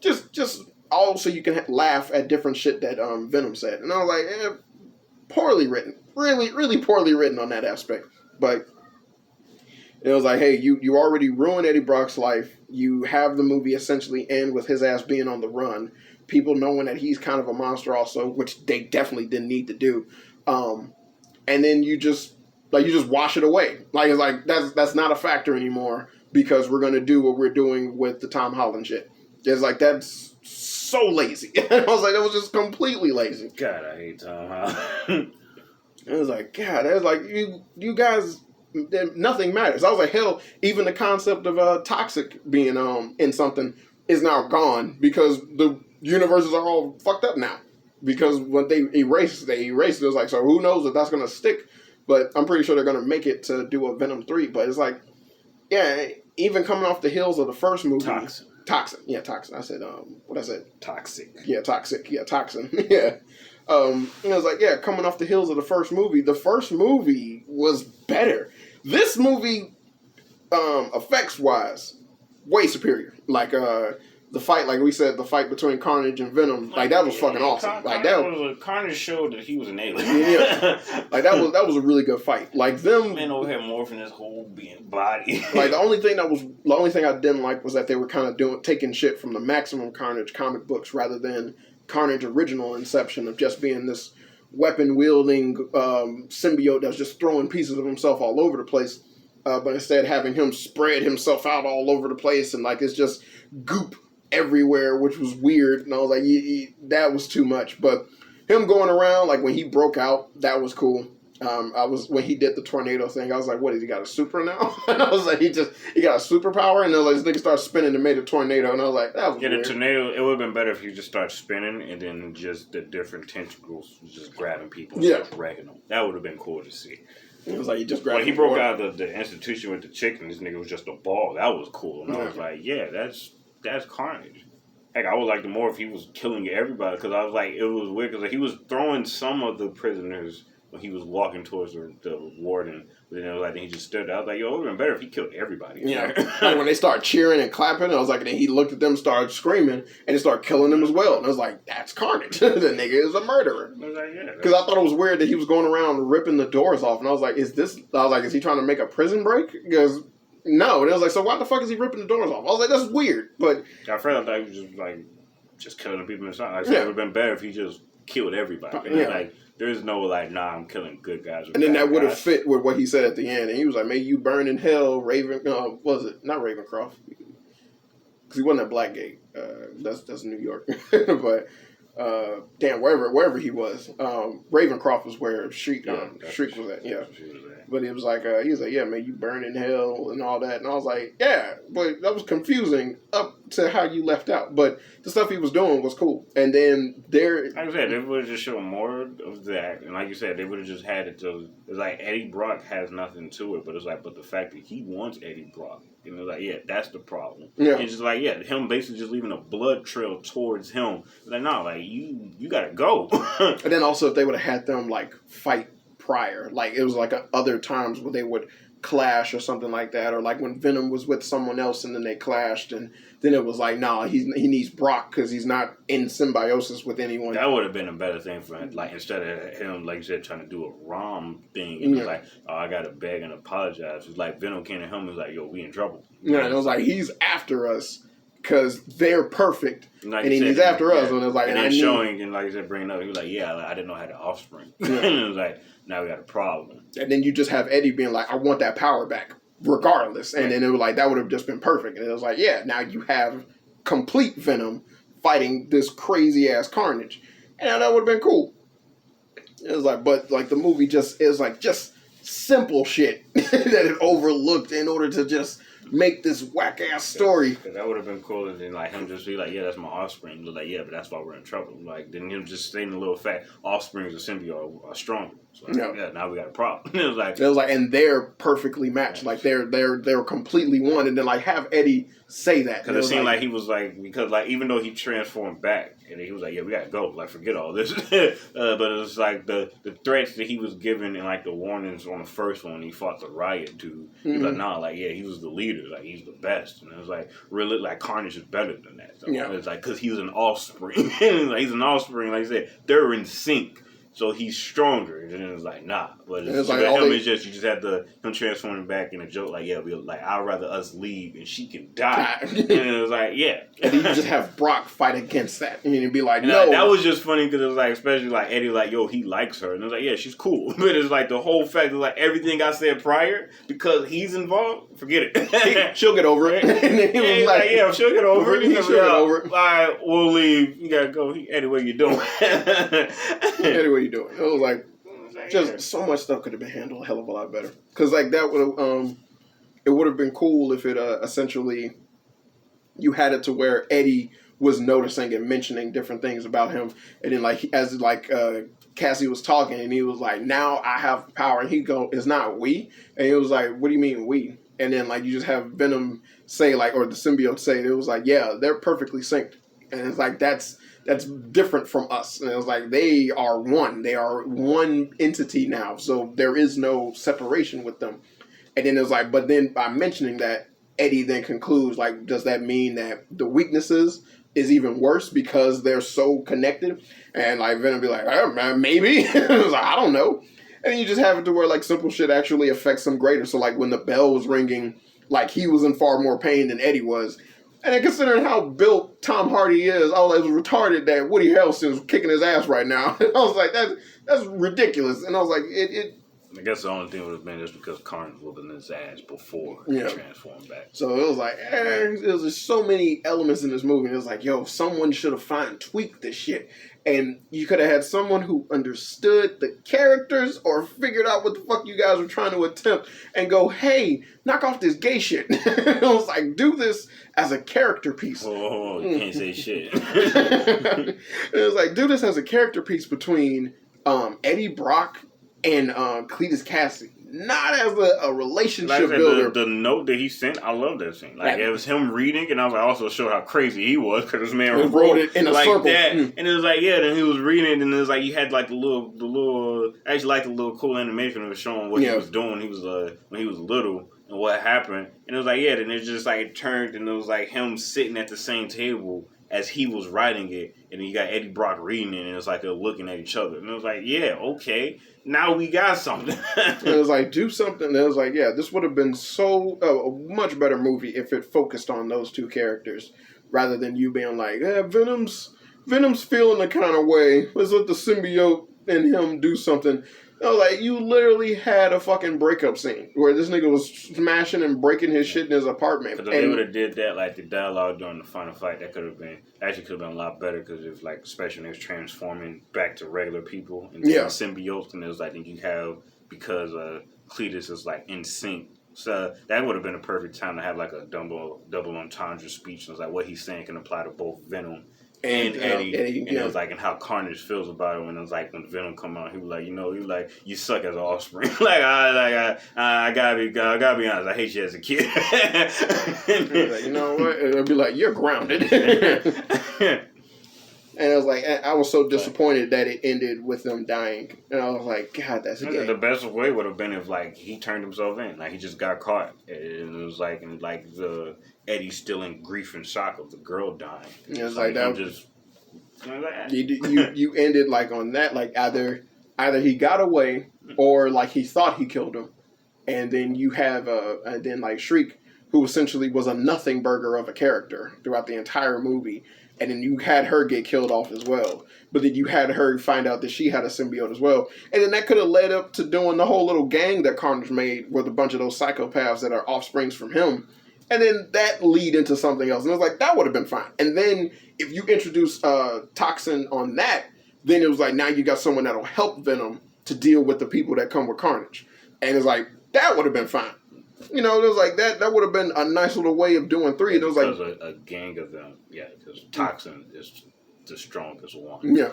Just all so you can laugh at different shit that Venom said. And I was like, poorly written. Really, really poorly written on that aspect. But it was like, hey, you already ruined Eddie Brock's life. You have the movie essentially end with his ass being on the run. People knowing that he's kind of a monster also, which they definitely didn't need to do. And then you just wash it away. Like, it's like, that's not a factor anymore because we're going to do what we're doing with the Tom Holland shit. It's like, that's so lazy. I was like, that was just completely lazy. God, I hate Tom Holland. It was like, God, it was like, you guys... nothing matters. I was like, hell, even the concept of toxic being in something is now gone because the universes are all fucked up now. Because when they erased it. It was like, so who knows if that's going to stick. But I'm pretty sure they're going to make it to do a Venom 3. But it's like, yeah, even coming off the heels of the first movie. Toxin. Yeah, toxin. I said, what I said? Toxic. Yeah, toxic. Yeah, toxin. Yeah. And it was like, yeah, coming off the heels of the first movie was better. This movie, effects-wise, way superior. Like, the fight, like we said, the fight between Carnage and Venom, like, that was fucking awesome. Carnage showed that he was an alien. Yeah. Like, that was a really good fight. Like, them... Man over here morphing his whole body. Like, the only thing I didn't like was that they were kind of taking shit from the Maximum Carnage comic books rather than Carnage original inception of just being this weapon-wielding symbiote that's just throwing pieces of himself all over the place. But instead having him spread himself out all over the place and, like, it's just goop everywhere, which was weird. And I was like, that was too much. But him going around, like, when he broke out, that was cool. When he did the tornado thing, I was like, what, has he got a super now? And I was like, he got a superpower? And I was like, this nigga started spinning and made a tornado. And I was like, that was weird. The tornado, it would have been better if you just started spinning and then just the different tentacles was just grabbing people and wrecking them. That would have been cool to see. It was like, he just grabbed when he broke out of the institution with the chicken, this nigga was just a ball. That was cool. And I was like, yeah, that's Carnage. Heck, I would like the more if he was killing everybody because I was like, it was weird because he was throwing some of the prisoners when he was walking towards the warden. But then it was like, then he just stood there. I was like, yo, it would have been better if he killed everybody. Yeah. Like when they started cheering and clapping, I was like, and then he looked at them, started screaming, and he started killing them as well. And I was like, that's Carnage. The nigga is a murderer. I was like, yeah. Because I thought it was weird that he was going around ripping the doors off. And I was like, is he trying to make a prison break? Because no. And I was like, so why the fuck is he ripping the doors off? I was like, that's weird. But I felt like he was just killing people inside. Like, it would have been better if he just killed everybody. Yeah. Like, there's no nah, I'm killing good guys. And then that would have fit with what he said at the end. And he was like, may you burn in hell, Raven. Was it not Ravencroft? Because he wasn't at Blackgate. That's New York. But damn, wherever he was, Ravencroft was where Shriek was at. Yeah. But it was like, he was like, yeah, man, you burn in hell and all that. And I was like, yeah, but that was confusing up to how you left out. But the stuff he was doing was cool. And then like I said, they would have just shown more of that. And like you said, they would have just had it to, it's like Eddie Brock has nothing to it. But it's like, but the fact that he wants Eddie Brock. And it's like, yeah, that's the problem. Yeah. And it's just like, yeah, him basically just leaving a blood trail towards him. Like, no, like, you got to go. And then also if they would have had them, like, fight prior. Like, it was like other times where they would clash or something like that. Or like when Venom was with someone else and then they clashed. And then it was like, nah, he needs Brock because he's not in symbiosis with anyone. That would have been a better thing for him. Like, instead of him, like you said, trying to do a ROM thing. And it's like, oh, I got to beg and apologize. It's like Venom came to him and was like, yo, we in trouble. Yeah, and it was like, he's after us. Because they're perfect, like and he's after us. And it was like, and then showing, and like I said, bringing up, he was like, yeah, I didn't know I had an offspring. And it was like, now we got a problem. And then you just have Eddie being like, I want that power back, regardless. And then it was like, that would have just been perfect. And it was like, yeah, now you have complete Venom fighting this crazy ass Carnage. And that would have been cool. It was like, but like the movie just simple shit that it overlooked in order to just make this whack ass story. Because that would have been cooler than like him just be like, yeah, that's my offspring. Like, yeah, but that's why we're in trouble. Like, then him just stating a little fact, offsprings of symbiote are stronger. So like, yeah, now we got a problem. It was like, and they're perfectly matched. Like they're completely one. And then like have Eddie say that because it seemed like he was like, because like even though he transformed back and he was like, yeah, we gotta go. Like forget all this. But it was like the threats that he was given and like the warnings on the first one. He fought the riot dude. He was like, nah, like yeah, he was the leader. Like he's the best. And it was like really like Carnage is better than that. So it's like because he was an offspring. Like, he's an offspring. Like I said, they're in sync. So he's stronger, and then it was like, nah. But it's like him is just you just had him transforming back in a joke, like, yeah, I'd rather us leave and she can die. And it was like, yeah. And then you just have Brock fight against that, and you'd be like, no. That was just funny because it was like, especially like Eddie, like, yo, he likes her, and it was like, yeah, she's cool. But it's like the whole fact of like everything I said prior because he's involved, forget it. She'll get over it. And then he was like, yeah, she'll get over it. She'll get over it. All right, we'll leave. You gotta go. Eddie, what you doing? Eddie, what you doing? It was like just so much stuff could have been handled a hell of a lot better. Because like that would have it would have been cool if it essentially you had it to where Eddie was noticing and mentioning different things about him, and then like as Cassie was talking and he was like, now I have power, and he go, it's not we, and he was like, what do you mean we? And then like you just have Venom say like, or the symbiote say, it was like, yeah, they're perfectly synced, and it's like that's different from us. And it was like, they are one. They are one entity now. So there is no separation with them. And then it was like, but then by mentioning that, Eddie then concludes, like, does that mean that the weaknesses is even worse because they're so connected? And like Venom be like, maybe. It was like, I don't know. And then you just have it to where like simple shit actually affects them greater. So like when the bell was ringing, like he was in far more pain than Eddie was. And then considering how built Tom Hardy is, I was like, it was retarded that Woody Harrelson's kicking his ass right now. I was like, that's ridiculous. And I was like, I guess the only thing would have been just because Karn was whooping his ass before he transformed back. So it was like, there was just so many elements in this movie. It was like, yo, someone should have tweaked this shit. And you could have had someone who understood the characters or figured out what the fuck you guys were trying to attempt and go, hey, knock off this gay shit. It was like, do this as a character piece. Oh, you can't say shit. It was like, do this as a character piece between Eddie Brock and Cletus Cassidy. not as a relationship like builder. The note that he sent, I love that scene. Like, it was him reading, and I was like, also show how crazy he was, because this man wrote it in a like circle. that. And it was like, then he was reading, and it was like, you had like the little, I actually like the little cool animation that was showing what he was doing. He was when he was little, and what happened. And it was like, then it just like, it turned, and it was like him sitting at the same table as he was writing it, and then you got Eddie Brock reading it, and it was like they're looking at each other. And it was like, okay, now we got something. It was like, do something. And it was like, this would have been a much better movie if it focused on those two characters, rather than you being like, Venom's feeling the kind of way. Let's let the symbiote and him do something. No, like, you literally had a fucking breakup scene where this nigga was smashing and breaking his shit in his apartment. Because if they would have did that, like, the dialogue during the final fight, that could have been a lot better, because it's like, especially when they was transforming back to regular people and symbiotes, and it was like, then you have, because Cletus is like in sync. So that would have been a perfect time to have like a double entendre speech. And it was like, what he's saying can apply to both Venom and Eddie, and it was like, and how Carnage feels about it. When it was like, when Venom come out, he was like, you suck as an offspring. I gotta be honest, I hate you as a kid. Like, you know what? It'll be like, you're grounded. And I was like, I was so disappointed that it ended with them dying. And I was like, God, that's a game. The best way would have been if, like, he turned himself in. Like, he just got caught. And it was like, the Eddie's still in grief and shock of the girl dying. It was like that. You ended, like, on that. Like, either he got away, or, like, he thought he killed him. And then you have, like, Shriek, who essentially was a nothing burger of a character throughout the entire movie. And then you had her get killed off as well. But then you had her find out that she had a symbiote as well. And then that could have led up to doing the whole little gang that Carnage made with a bunch of those psychopaths that are offsprings from him. And then that lead into something else. And I was like, that would have been fine. And then if you introduce Toxin on that, then it was like, now you got someone that'll help Venom to deal with the people that come with Carnage. And it's like, that would have been fine. You know, it was like that would have been a nice little way of doing 3. It was like a gang of them, because Toxin is the strongest one. Yeah.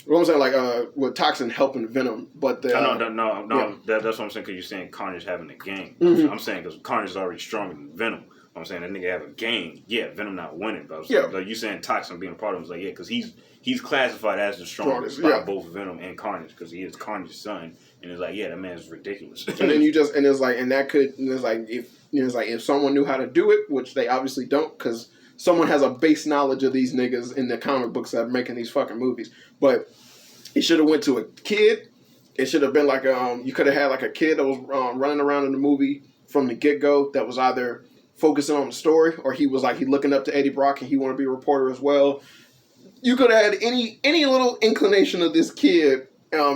What I'm saying, like, with Toxin helping Venom, but no, that's what I'm saying, because you're saying Carnage having a gang. Mm-hmm. I'm saying because Carnage is already stronger than Venom. I'm saying that nigga have a gang. Yeah, Venom not winning, but I was like, you saying Toxin being a part of him, was like, because he's classified as the strongest by both Venom and Carnage, because he is Carnage's son. And it's like, that man's ridiculous. And then if someone knew how to do it, which they obviously don't, because someone has a base knowledge of these niggas in the comic books that are making these fucking movies. But it should have went to a kid. It should have been like, you could have had like a kid that was running around in the movie from the get-go that was either focusing on the story, or he was like, he looking up to Eddie Brock and he wanted to be a reporter as well. You could have had any little inclination of this kid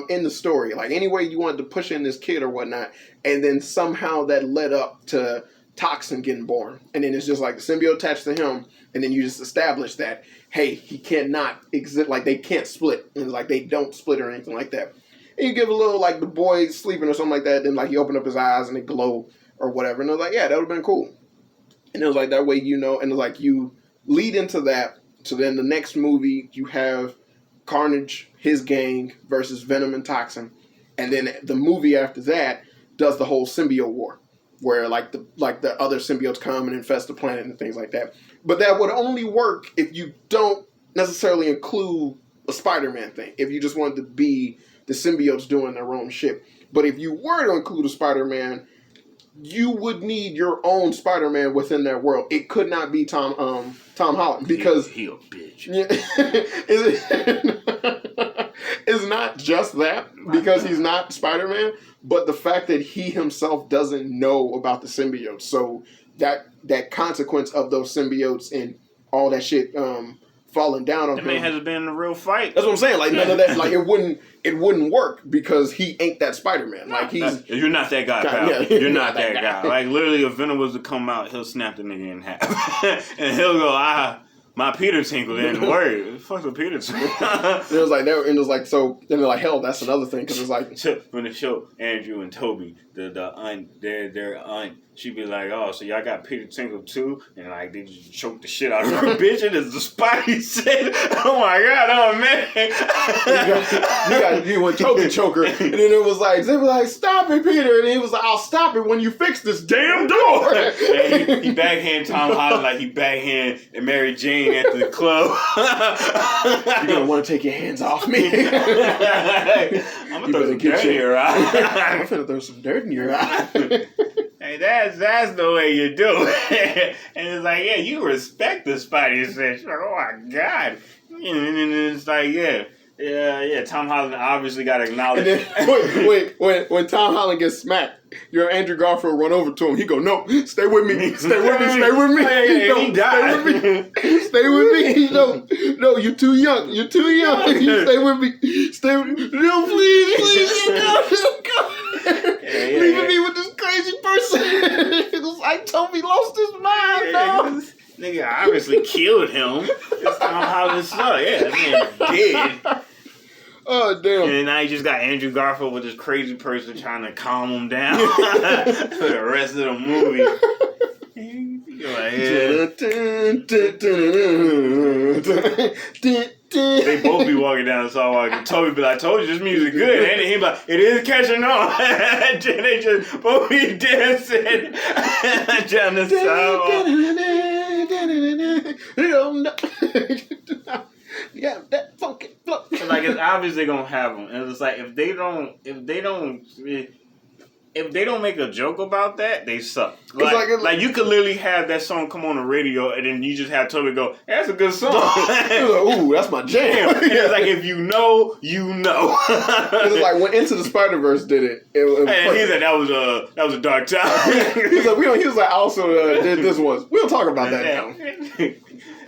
in the story, like any way you wanted to push in this kid or whatnot, and then somehow that led up to Toxin getting born, and then it's just like the symbiote attached to him, and then you just establish that, hey, he cannot exist, like they can't split, and like they don't split or anything like that. And you give a little, like, the boy sleeping or something like that, then like he opened up his eyes and they glow or whatever, and I was like, that would have been cool. And it was like, that way, and it was like, you lead into that, so then the next movie you have Carnage, his gang, versus Venom and Toxin. And then the movie after that does the whole symbiote war, where like the other symbiotes come and infest the planet and things like that. But that would only work if you don't necessarily include a Spider-Man thing, if you just wanted to be the symbiotes doing their own shit. But if you were to include a Spider-Man, you would need your own Spider-Man within that world. It could not be Tom Holland, because he a bitch. Yeah, it's not just that, because he's not Spider-Man, but the fact that he himself doesn't know about the symbiotes. So that consequence of those symbiotes and all that shit falling down on him. The man hasn't been in a real fight. That's what I'm saying. Like, none of that. Like, it wouldn't work, because he ain't that Spider-Man. Like, you're not that guy, pal. Yeah, you're not that guy. Like, literally, if Venom was to come out, he'll snap the nigga in half, and he'll go, My Peter Tinkle didn't work. Fuck the Peter Tinkle. It was like, so, then they're like, hell, that's another thing, because it's like... So, when the show, Andrew and Toby, the aunt, their aunt, she'd be like, oh, so y'all got Peter Tinkle too? And like, they just choke the shit out of her bitch, and it's the Spidey said, oh my God, oh man. you went choker. And then it was like, they were like, stop it, Peter. And he was like, I'll stop it when you fix this damn door. And he backhand Tom Holland like he backhand and Mary Jane at the club. You're going to want to take your hands off me. I'm going to throw some dirt in your eye. I'm going to throw some dirt in your eye. Hey, that's the way you do it. And it's like, yeah, you respect the Spidey sense. Oh my God. And it's like, yeah, Tom Holland obviously got to acknowledge. And then, when Tom Holland gets smacked, your Andrew Garfield run over to him. He go, no, stay with me. Stay with me. Stay with me. Yeah, he died. Stay with me. Stay with me. No, you're too young. You're too young. Stay with me. Stay with me. No, please. Go. Leaving me with this crazy person. It was like Toby lost his mind, dog. Nigga obviously killed him. It's Tom Holland's son. Yeah, that man dead. Oh, damn. And now you just got Andrew Garfield with this crazy person trying to calm him down for the rest of the movie. You're like, they both be walking down the sidewalk and Toby be like, I told you this music good. And he be like, it is catching on. And they just both be dancing down the sidewalk. Yeah, that funky flow. Like, it's obviously gonna have them. And it's like, if they don't make a joke about that, they suck. Like you could literally have that song come on the radio, and then you just have Toby go, hey, "That's a good song." Like, ooh, that's my jam. And it's like, if you know, you know. It's like when Into the Spider-Verse did it. And he said that was a dark time. He was like, I also did this once. We don't talk about that now.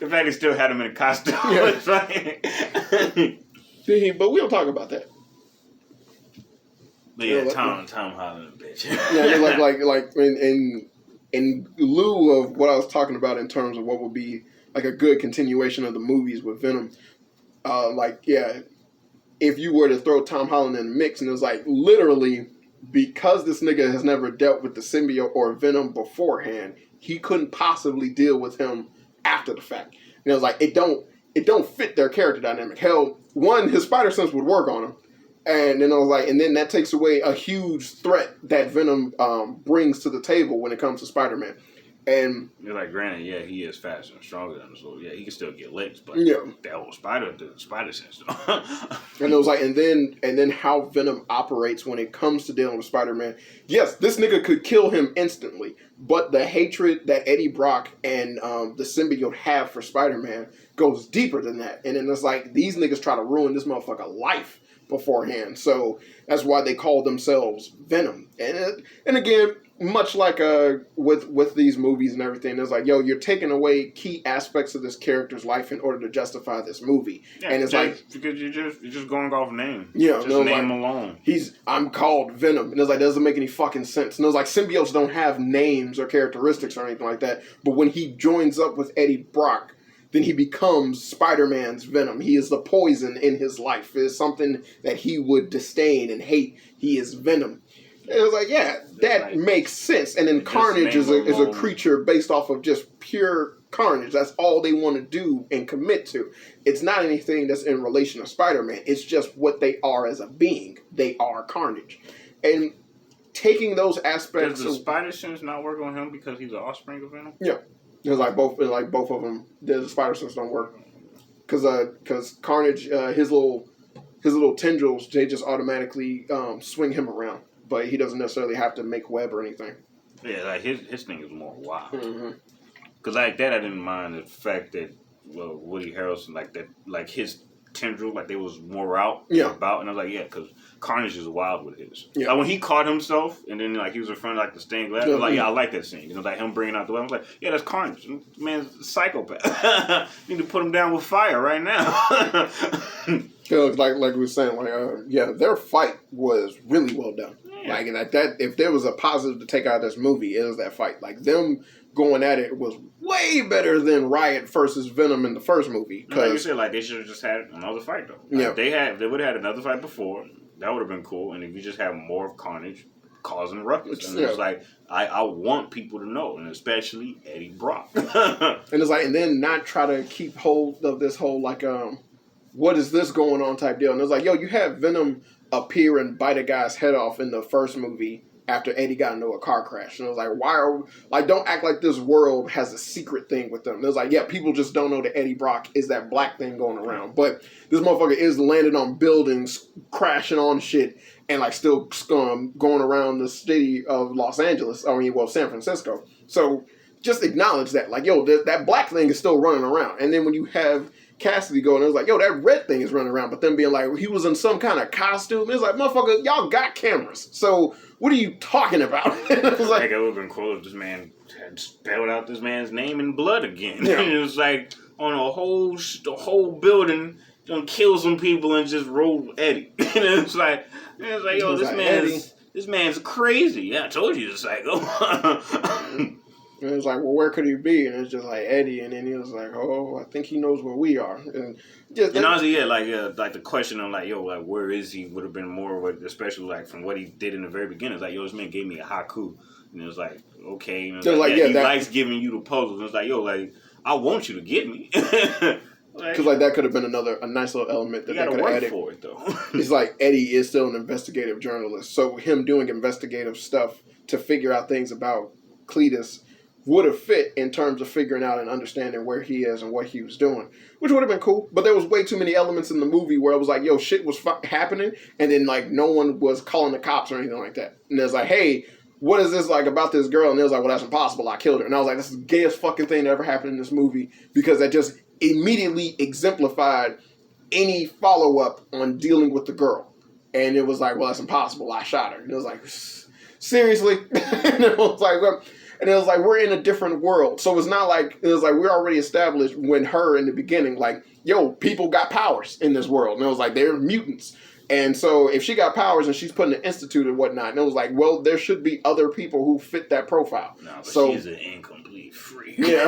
The fact he still had him in a costume. Yeah. But we don't talk about that. But yeah, Tom Holland, bitch. Yeah, like in lieu of what I was talking about in terms of what would be like a good continuation of the movies with Venom, if you were to throw Tom Holland in the mix, and it was like literally because this nigga has never dealt with the symbiote or Venom beforehand, he couldn't possibly deal with him after the fact. And it was like it don't fit their character dynamic. Hell, one, his spider sense would work on him. And then I was like, and then that takes away a huge threat that Venom brings to the table when it comes to Spider-Man. And you're like, granted, yeah, he is faster and stronger than him, so yeah, he can still get licks, but that whole spider sense. And it was like, and then how Venom operates when it comes to dealing with Spider-Man. Yes, this nigga could kill him instantly, but the hatred that Eddie Brock and the symbiote have for Spider-Man goes deeper than that. And then it's like, these niggas try to ruin this motherfucker life beforehand. So that's why they call themselves Venom. And again, much like with these movies and everything, it's like, yo, you're taking away key aspects of this character's life in order to justify this movie. Yeah, and it's like, because you're just going off name. Yeah, just name alone. I'm called Venom, and it's like, that doesn't make any fucking sense. And it's like, symbiotes don't have names or characteristics or anything like that. But when he joins up with Eddie Brock, then he becomes Spider-Man's Venom. He is the poison in his life. It is something that he would disdain and hate. He is Venom. And it was like, yeah, that makes sense. And then Carnage is a creature based off of just pure carnage. That's all they want to do and commit to. It's not anything that's in relation to Spider-Man. It's just what they are as a being. They are Carnage. And taking those aspects... Does the spider sense not work on him because he's an offspring of Venom? Yeah. It's like both of them, the spider sense don't work, because Carnage, his little tendrils, they just automatically swing him around, but he doesn't necessarily have to make web or anything. Yeah, like his thing is more wild. Because like that, I didn't mind the fact that Woody Harrelson like his tendril, like they was more out about, and I was like, yeah, because Carnage is wild with his. Yeah. Like when he caught himself, and then like he was in front of like the stained glass, I was like, yeah, I like that scene. You know, like him bringing out the weapon. I was like, yeah, that's Carnage. Man's a psychopath. You need to put him down with fire right now. Like we were saying, their fight was really well done. Yeah. Like that, if there was a positive to take out of this movie, it was that fight. Like them going at it was way better than Riot versus Venom in the first movie. Like you said, like they should have just had another fight though. Like, they would have had another fight before. That would have been cool. And if you just have more of Carnage causing ruckus, and it's like I want people to know, and especially Eddie Brock. And it's like, and then not try to keep hold of this whole like what is this going on type deal. And it's like, yo, you have Venom appear and bite a guy's head off in the first movie after Eddie got into a car crash. And it was like, why are like, don't act like this world has a secret thing with them. And it was like, yeah, people just don't know that Eddie Brock is that black thing going around. But this motherfucker is landing on buildings, crashing on shit, and like still going around the city of Los Angeles. I mean, well, San Francisco. So just acknowledge that. Like, yo, that black thing is still running around. And then when you have Cassidy going, it was like, yo, that red thing is running around. But then being like, he was in some kind of costume. It's like, motherfucker, y'all got cameras. So what are you talking about? It was like, it would have been cool if this man had spelled out this man's name in blood again. Yeah. It was like on the whole building, gonna kill some people and just roll Eddie. And it's like, yo, this man's crazy. Yeah, I told you, it's like, oh. And it was like, well, where could he be? And it's just like Eddie, and then he was like, oh, I think he knows where we are. And honestly, yeah, like the question of like, yo, like where is he would have been more, especially like from what he did in the very beginning. It's like, yo, this man gave me a haiku, and it was like, okay, and he likes giving you the puzzles. And it's like, yo, like I want you to get me. Because like that could have been a nice little element that they could have added. For it though. It's like Eddie is still an investigative journalist, so him doing investigative stuff to figure out things about Cletus would have fit in terms of figuring out and understanding where he is and what he was doing, which would have been cool. But there was way too many elements in the movie where it was like, yo, shit was happening, and then like no one was calling the cops or anything like that. And it's like, hey, what is this like about this girl? And it was like, well, that's impossible. I killed her. And I was like, this is the gayest fucking thing that ever happened in this movie, because that just immediately exemplified any follow-up on dealing with the girl. And it was like, well, that's impossible. I shot her. And it was like, seriously? And it was like, well, and it was like, we're in a different world. So it's not like, it was like, we're already established when her in the beginning, like, yo, people got powers in this world. And it was like, they're mutants. And so if she got powers and she's put in an institute and whatnot, and it was like, well, there should be other people who fit that profile. No, but so, she's an incomplete freak. Yeah.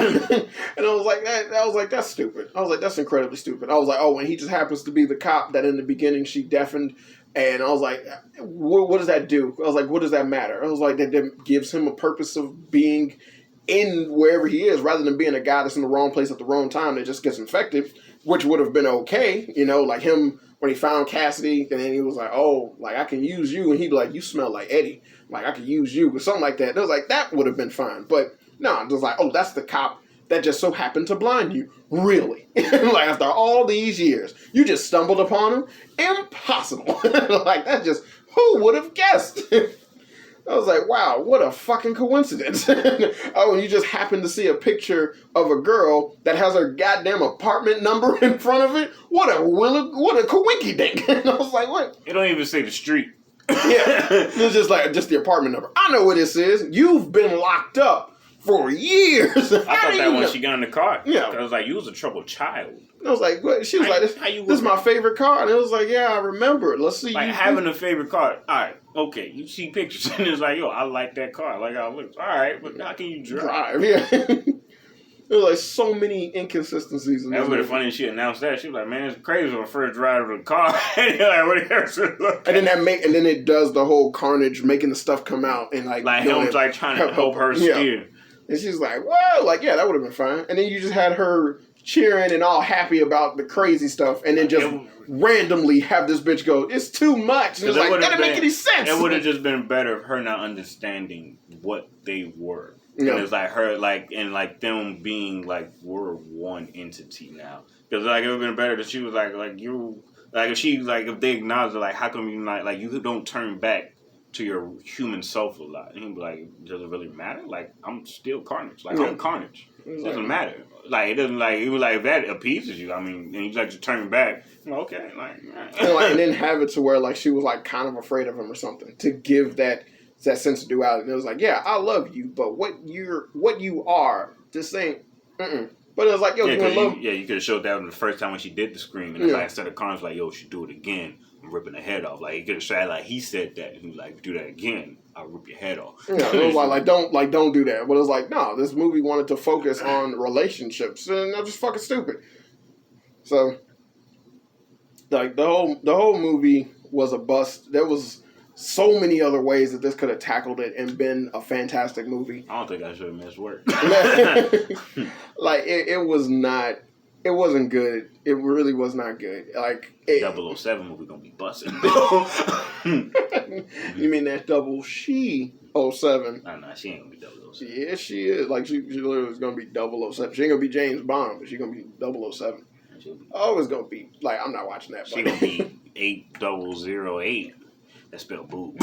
And I was like, that's stupid. I was like, that's incredibly stupid. I was like, oh, and he just happens to be the cop that in the beginning she deafened. And I was like, what does that do? I was like, what does that matter? I was like, that gives him a purpose of being in wherever he is, rather than being a guy that's in the wrong place at the wrong time that just gets infected, which would have been okay. You know, like him when he found Cassidy, and then he was like, oh, like, I can use you. And he'd be like, you smell like Eddie. Like, I could use you, or something like that. And I was like, that would have been fine. But no, it was like, oh, that's the cop that just so happened to blind you. Really? Like, after all these years, you just stumbled upon him? Impossible. Like, that just, who would have guessed? I was like, wow, what a fucking coincidence. Oh, and you just happened to see a picture of a girl that has her goddamn apartment number in front of it? What a coinky dink. And I was like, what? It don't even say the street. Yeah. It was just the apartment number. I know what this is. You've been locked up for years. I thought that when she got in the car. Yeah. I was like, you was a troubled child. I was like, what? She was like, this is my favorite car. And it was like, yeah, I remember it. Let's see. Like, having a favorite car. All right, okay. You see pictures and it's like, yo, I like that car. I like how it looks. All right, but how can you drive? Yeah. There was like so many inconsistencies. That was funny. She announced that. She was like, man, it's crazy when I first drive the car. And you're like, what else? And then it does the whole Carnage making the stuff come out and like him like trying to help her steer. And she's like, well, like, yeah, that would have been fine. And then you just had her cheering and all happy about the crazy stuff, and then just randomly have this bitch go, it's too much. And it's like, that doesn't make any sense. It would have just been better if her not understanding what they were. Yeah. And it's like her, like, and like them being like, we're one entity now. Because like it would have been better if she was like you, like if she, like if they acknowledge it, like, how come you not, like, you don't turn back to your human self a lot. And he'd be like, does it really matter? Like, I'm still Carnage. Like, I'm Carnage. It doesn't matter. Like, it doesn't, like, it was like, if that appeases you, I mean, and you like to turn back, okay, like, and then have it to where, like, she was, like, kind of afraid of him or something, to give that sense of duality. And it was like, yeah, I love you, but what you are, this ain't, But it was like, yo, you could have showed that the first time when she did the scream, and like, instead of Carnage, like, yo, she do it again. I'm ripping the head off. Like, he could have said, like, he said that. And he was like, do that again, I'll rip your head off. Yeah, it was don't do that. But it was like, no, this movie wanted to focus on relationships, and that's just fucking stupid. So, like, the whole movie was a bust. There was so many other ways that this could have tackled it and been a fantastic movie. I don't think I should have missed work. Like, it was not... It wasn't good. It really was not good. Like 007 movie gonna be busting. You mean that double she 07? No, she ain't gonna be 007. Yeah, she is. Like she literally is gonna be 007. She ain't gonna be James Bond, but she gonna be 007. Always gonna be like, I'm not watching that. She gonna be 8008. That's spelled boob.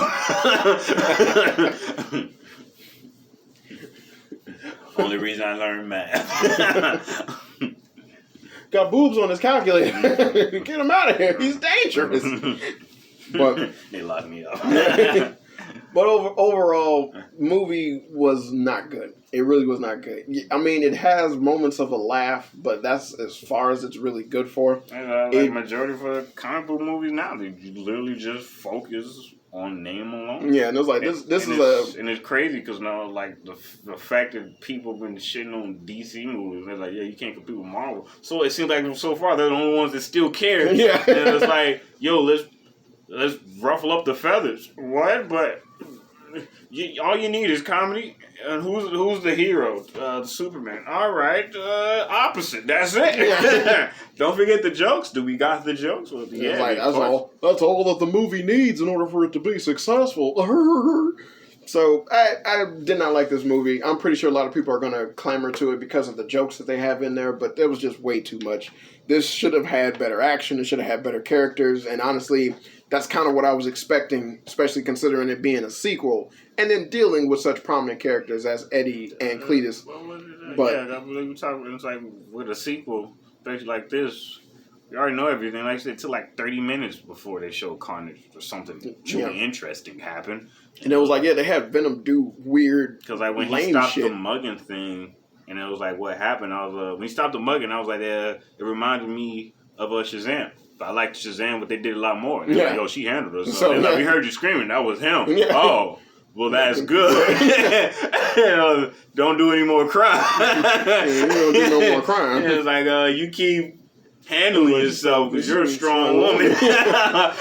Only reason I learned math. Got boobs on his calculator. Get him out of here. He's dangerous. But they locked me up. But overall, movie was not good. It really was not good. I mean, it has moments of a laugh, but that's as far as it's really good for. And, majority for comic book movies now, they literally just focus on name alone. Yeah, and it's like and it's crazy because now, like the fact that people have been shitting on DC movies, they're like, yeah, you can't compete with Marvel. So it seems like so far they're the only ones that still care. Yeah, and it's like, yo, let's ruffle up the feathers. What? But all you need is comedy. And who's the hero? Superman. All right, opposite. That's it. Yeah. Don't forget the jokes. Do we got the jokes? Well, yeah, like, that's all that the movie needs in order for it to be successful. So I did not like this movie. I'm pretty sure a lot of people are going to clamor to it because of the jokes that they have in there, but there was just way too much. This should have had better action. It should have had better characters, and honestly, that's kind of what I was expecting, especially considering it being a sequel, and then dealing with such prominent characters as Eddie and Cletus. But it's like with a sequel, especially like this, you already know everything. Like I said, it took like 30 minutes before they showed Carnage or something truly interesting happen. And it was like, they had Venom do weird, because like when he stopped the mugging thing, and it was like, what happened? I was when he stopped the mugging, I was like, it reminded me of Shazam. I liked Shazam, but they did a lot more. And like, yo, she handled us. So like, we heard you screaming. That was him. Yeah. Oh, well, that's good. Don't do any more crime. You don't do no more crime. It's like, you keep handling yourself because you're a strong woman. How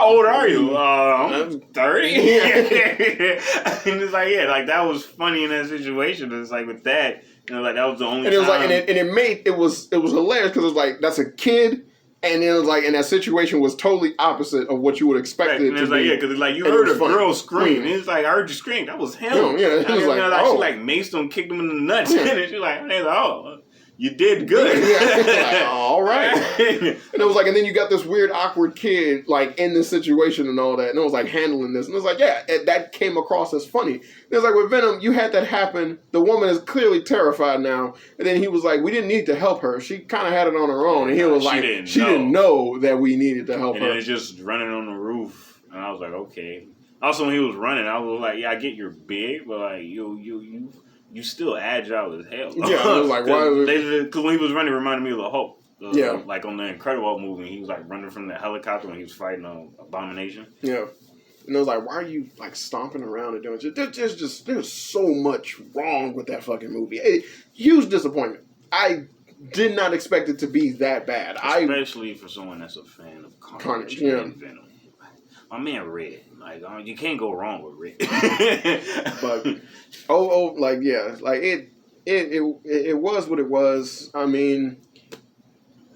old are you? I'm 30. And it's like, like that was funny in that situation. It's like with that, like that was the only. And it was time. like, and it was hilarious because it was like, that's a kid. And then it was like, and that situation was totally opposite of what you would expect it to be. Like, because like you heard a girl scream. And it's like, I heard you scream. That was him. Yeah, it was like, she like maced him, kicked him in the nuts. And she's like, oh, you did good. Like, all right. And it was like, and then you got this weird, awkward kid, like, in this situation and all that. And it was like, handling this. And it was like, that came across as funny. And it was like, with Venom, you had that happen. The woman is clearly terrified now. And then he was like, we didn't need to help her. She kind of had it on her own. And he was like, she didn't know that we needed to help her. And it was just running on the roof. And I was like, okay. Also, when he was running, I was like, I get you're big, but like, you still agile as hell. Yeah, I was like, why? Because when he was running, it reminded me of the Hulk. Like on the Incredible Hulk movie, he was like running from the helicopter when he was fighting Abomination. Yeah. And it was like, why are you like stomping around and doing shit? There's so much wrong with that fucking movie. Huge disappointment. I did not expect it to be that bad. Especially for someone that's a fan of Carnage and Venom. My man Red. Like, you can't go wrong with Red. But it was what it was. I mean,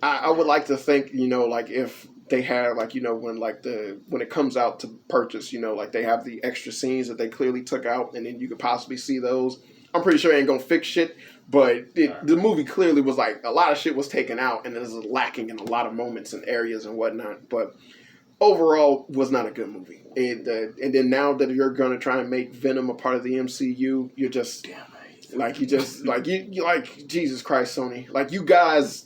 I would like to think, like if they had like, when it comes out to purchase, like they have the extra scenes that they clearly took out, and then you could possibly see those. I'm pretty sure it ain't gonna fix shit, but the movie clearly was like a lot of shit was taken out, and it was lacking in a lot of moments and areas and whatnot. But overall, was not a good movie. And then now that you're gonna try and make Venom a part of the MCU, you're just Jesus Christ, Sony. Like, you guys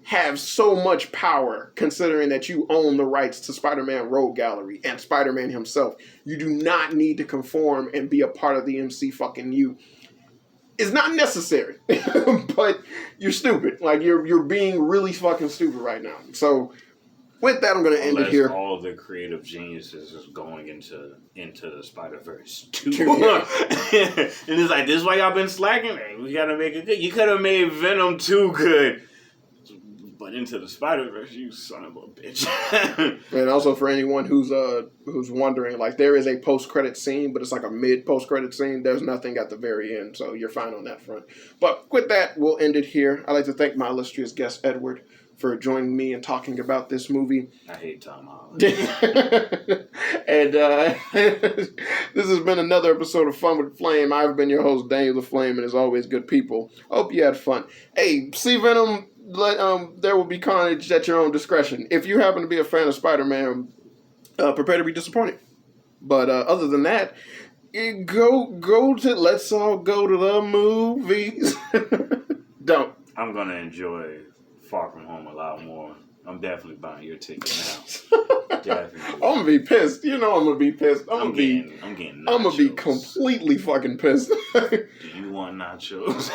have so much power, considering that you own the rights to Spider-Man Rogue Gallery and Spider-Man himself. You do not need to conform and be a part of the MCU. It's not necessary, but you're stupid. Like, you're being really fucking stupid right now. So with that, I'm going to end it here. All the creative geniuses is going into the Spider-Verse 2. Yeah. And it's like, this is why y'all been slacking? We got to make it good. You could have made Venom 2 good. But Into the Spider-Verse, you son of a bitch. And also for anyone who's wondering, like, there is a post-credit scene, but it's like a mid-post-credit scene. There's nothing at the very end, so you're fine on that front. But with that, we'll end it here. I'd like to thank my illustrious guest, Edward, for joining me and talking about this movie. I hate Tom Holland. And this has been another episode of Fun with Flame. I've been your host, Danieltheflame, and as always, good people. Hope you had fun. Hey, see Venom... there will be carnage at your own discretion. If you happen to be a fan of Spider-Man, prepare to be disappointed. But other than that, let's all go to the movies. Don't. I'm gonna enjoy Far From Home a lot more. I'm definitely buying your ticket now. Definitely. I'm gonna be pissed. You know I'm gonna be pissed. I'm getting nachos. I'm gonna be completely fucking pissed. Do you want nachos?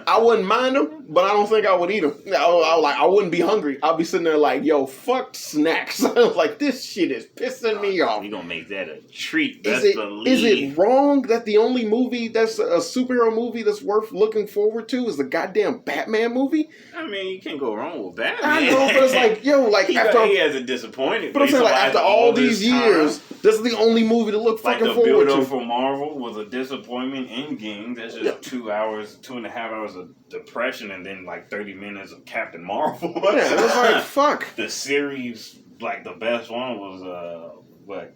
I wouldn't mind them, but I don't think I would eat them. I wouldn't be hungry. I'll be sitting there like, yo, fuck snacks. I was like, this shit is pissing me off. We gonna make that a treat. Is it wrong that the only movie that's a superhero movie that's worth looking forward to is the goddamn Batman movie? I mean, you can't go wrong with Batman. I know, but it's like, yo, like he hasn't disappointed. But I'm saying, like, after all these years, this is the only movie to look fucking forward to. Like, the build-up for Marvel was a disappointment. Endgame, that's just 2.5 hours of depression, and then like 30 minutes of Captain Marvel. Yeah, it was like, fuck. The series, like, the best one was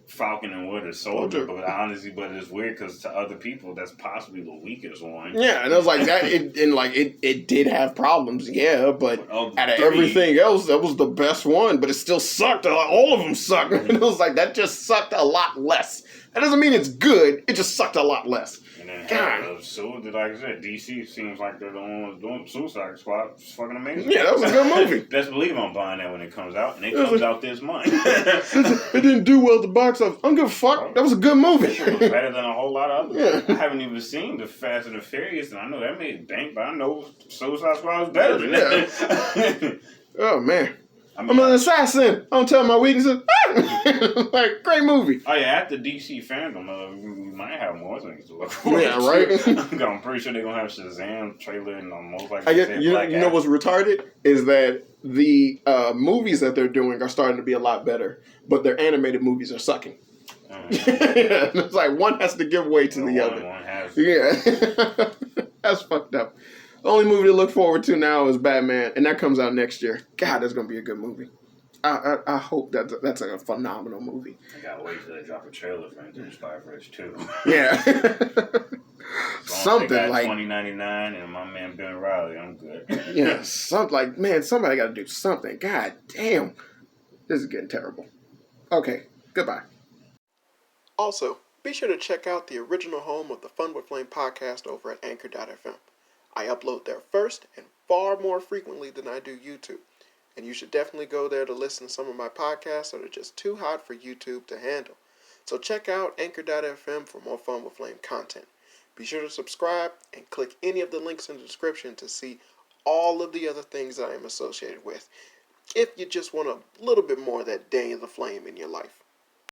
Falcon and Winter Soldier, but it's weird because to other people that's possibly the weakest one. Yeah, and it was like that. It did have problems, yeah, but out of everything else, that was the best one. But it still sucked. All of them sucked. And it was like that just sucked a lot less. That doesn't mean it's good. It just sucked a lot less. And then like I said, DC seems like they're the only ones doing Suicide Squad. It's fucking amazing. Yeah, that was a good movie. Best believe I'm buying that when it comes out, and it comes out this month. It didn't do well at the box office. I don't give a fuck. That was a good movie. It was better than a whole lot of others. Yeah. I haven't even seen the Fast and the Furious, and I know that made bank, but I know Suicide Squad was better than that. Oh man. I'm an assassin. I don't tell my weaknesses. Like, great movie. Oh, yeah, after DC fandom, we might have more things to look for. Yeah, right? I'm pretty sure they're going to have Shazam trailer and most likely you know what's retarded? Is that the movies that they're doing are starting to be a lot better, but their animated movies are sucking. It's like one has to give way to the other. One has to. Yeah. That's fucked up. The only movie to look forward to now is Batman, and that comes out next year. God, that's going to be a good movie. I hope that's a phenomenal movie. I got to wait till they drop a trailer for Into the Spider-Verse 2. Yeah. Something like $20.99 and my man Ben Riley, I'm good. Yeah, somebody got to do something. God damn. This is getting terrible. Okay, goodbye. Also, be sure to check out the original home of the Fun with Flame podcast over at Anchor.fm. I upload there first and far more frequently than I do YouTube. And you should definitely go there to listen to some of my podcasts that are just too hot for YouTube to handle. So check out Anchor.fm for more Fun with Flame content. Be sure to subscribe and click any of the links in the description to see all of the other things that I am associated with, if you just want a little bit more of that Danieltheflame in your life.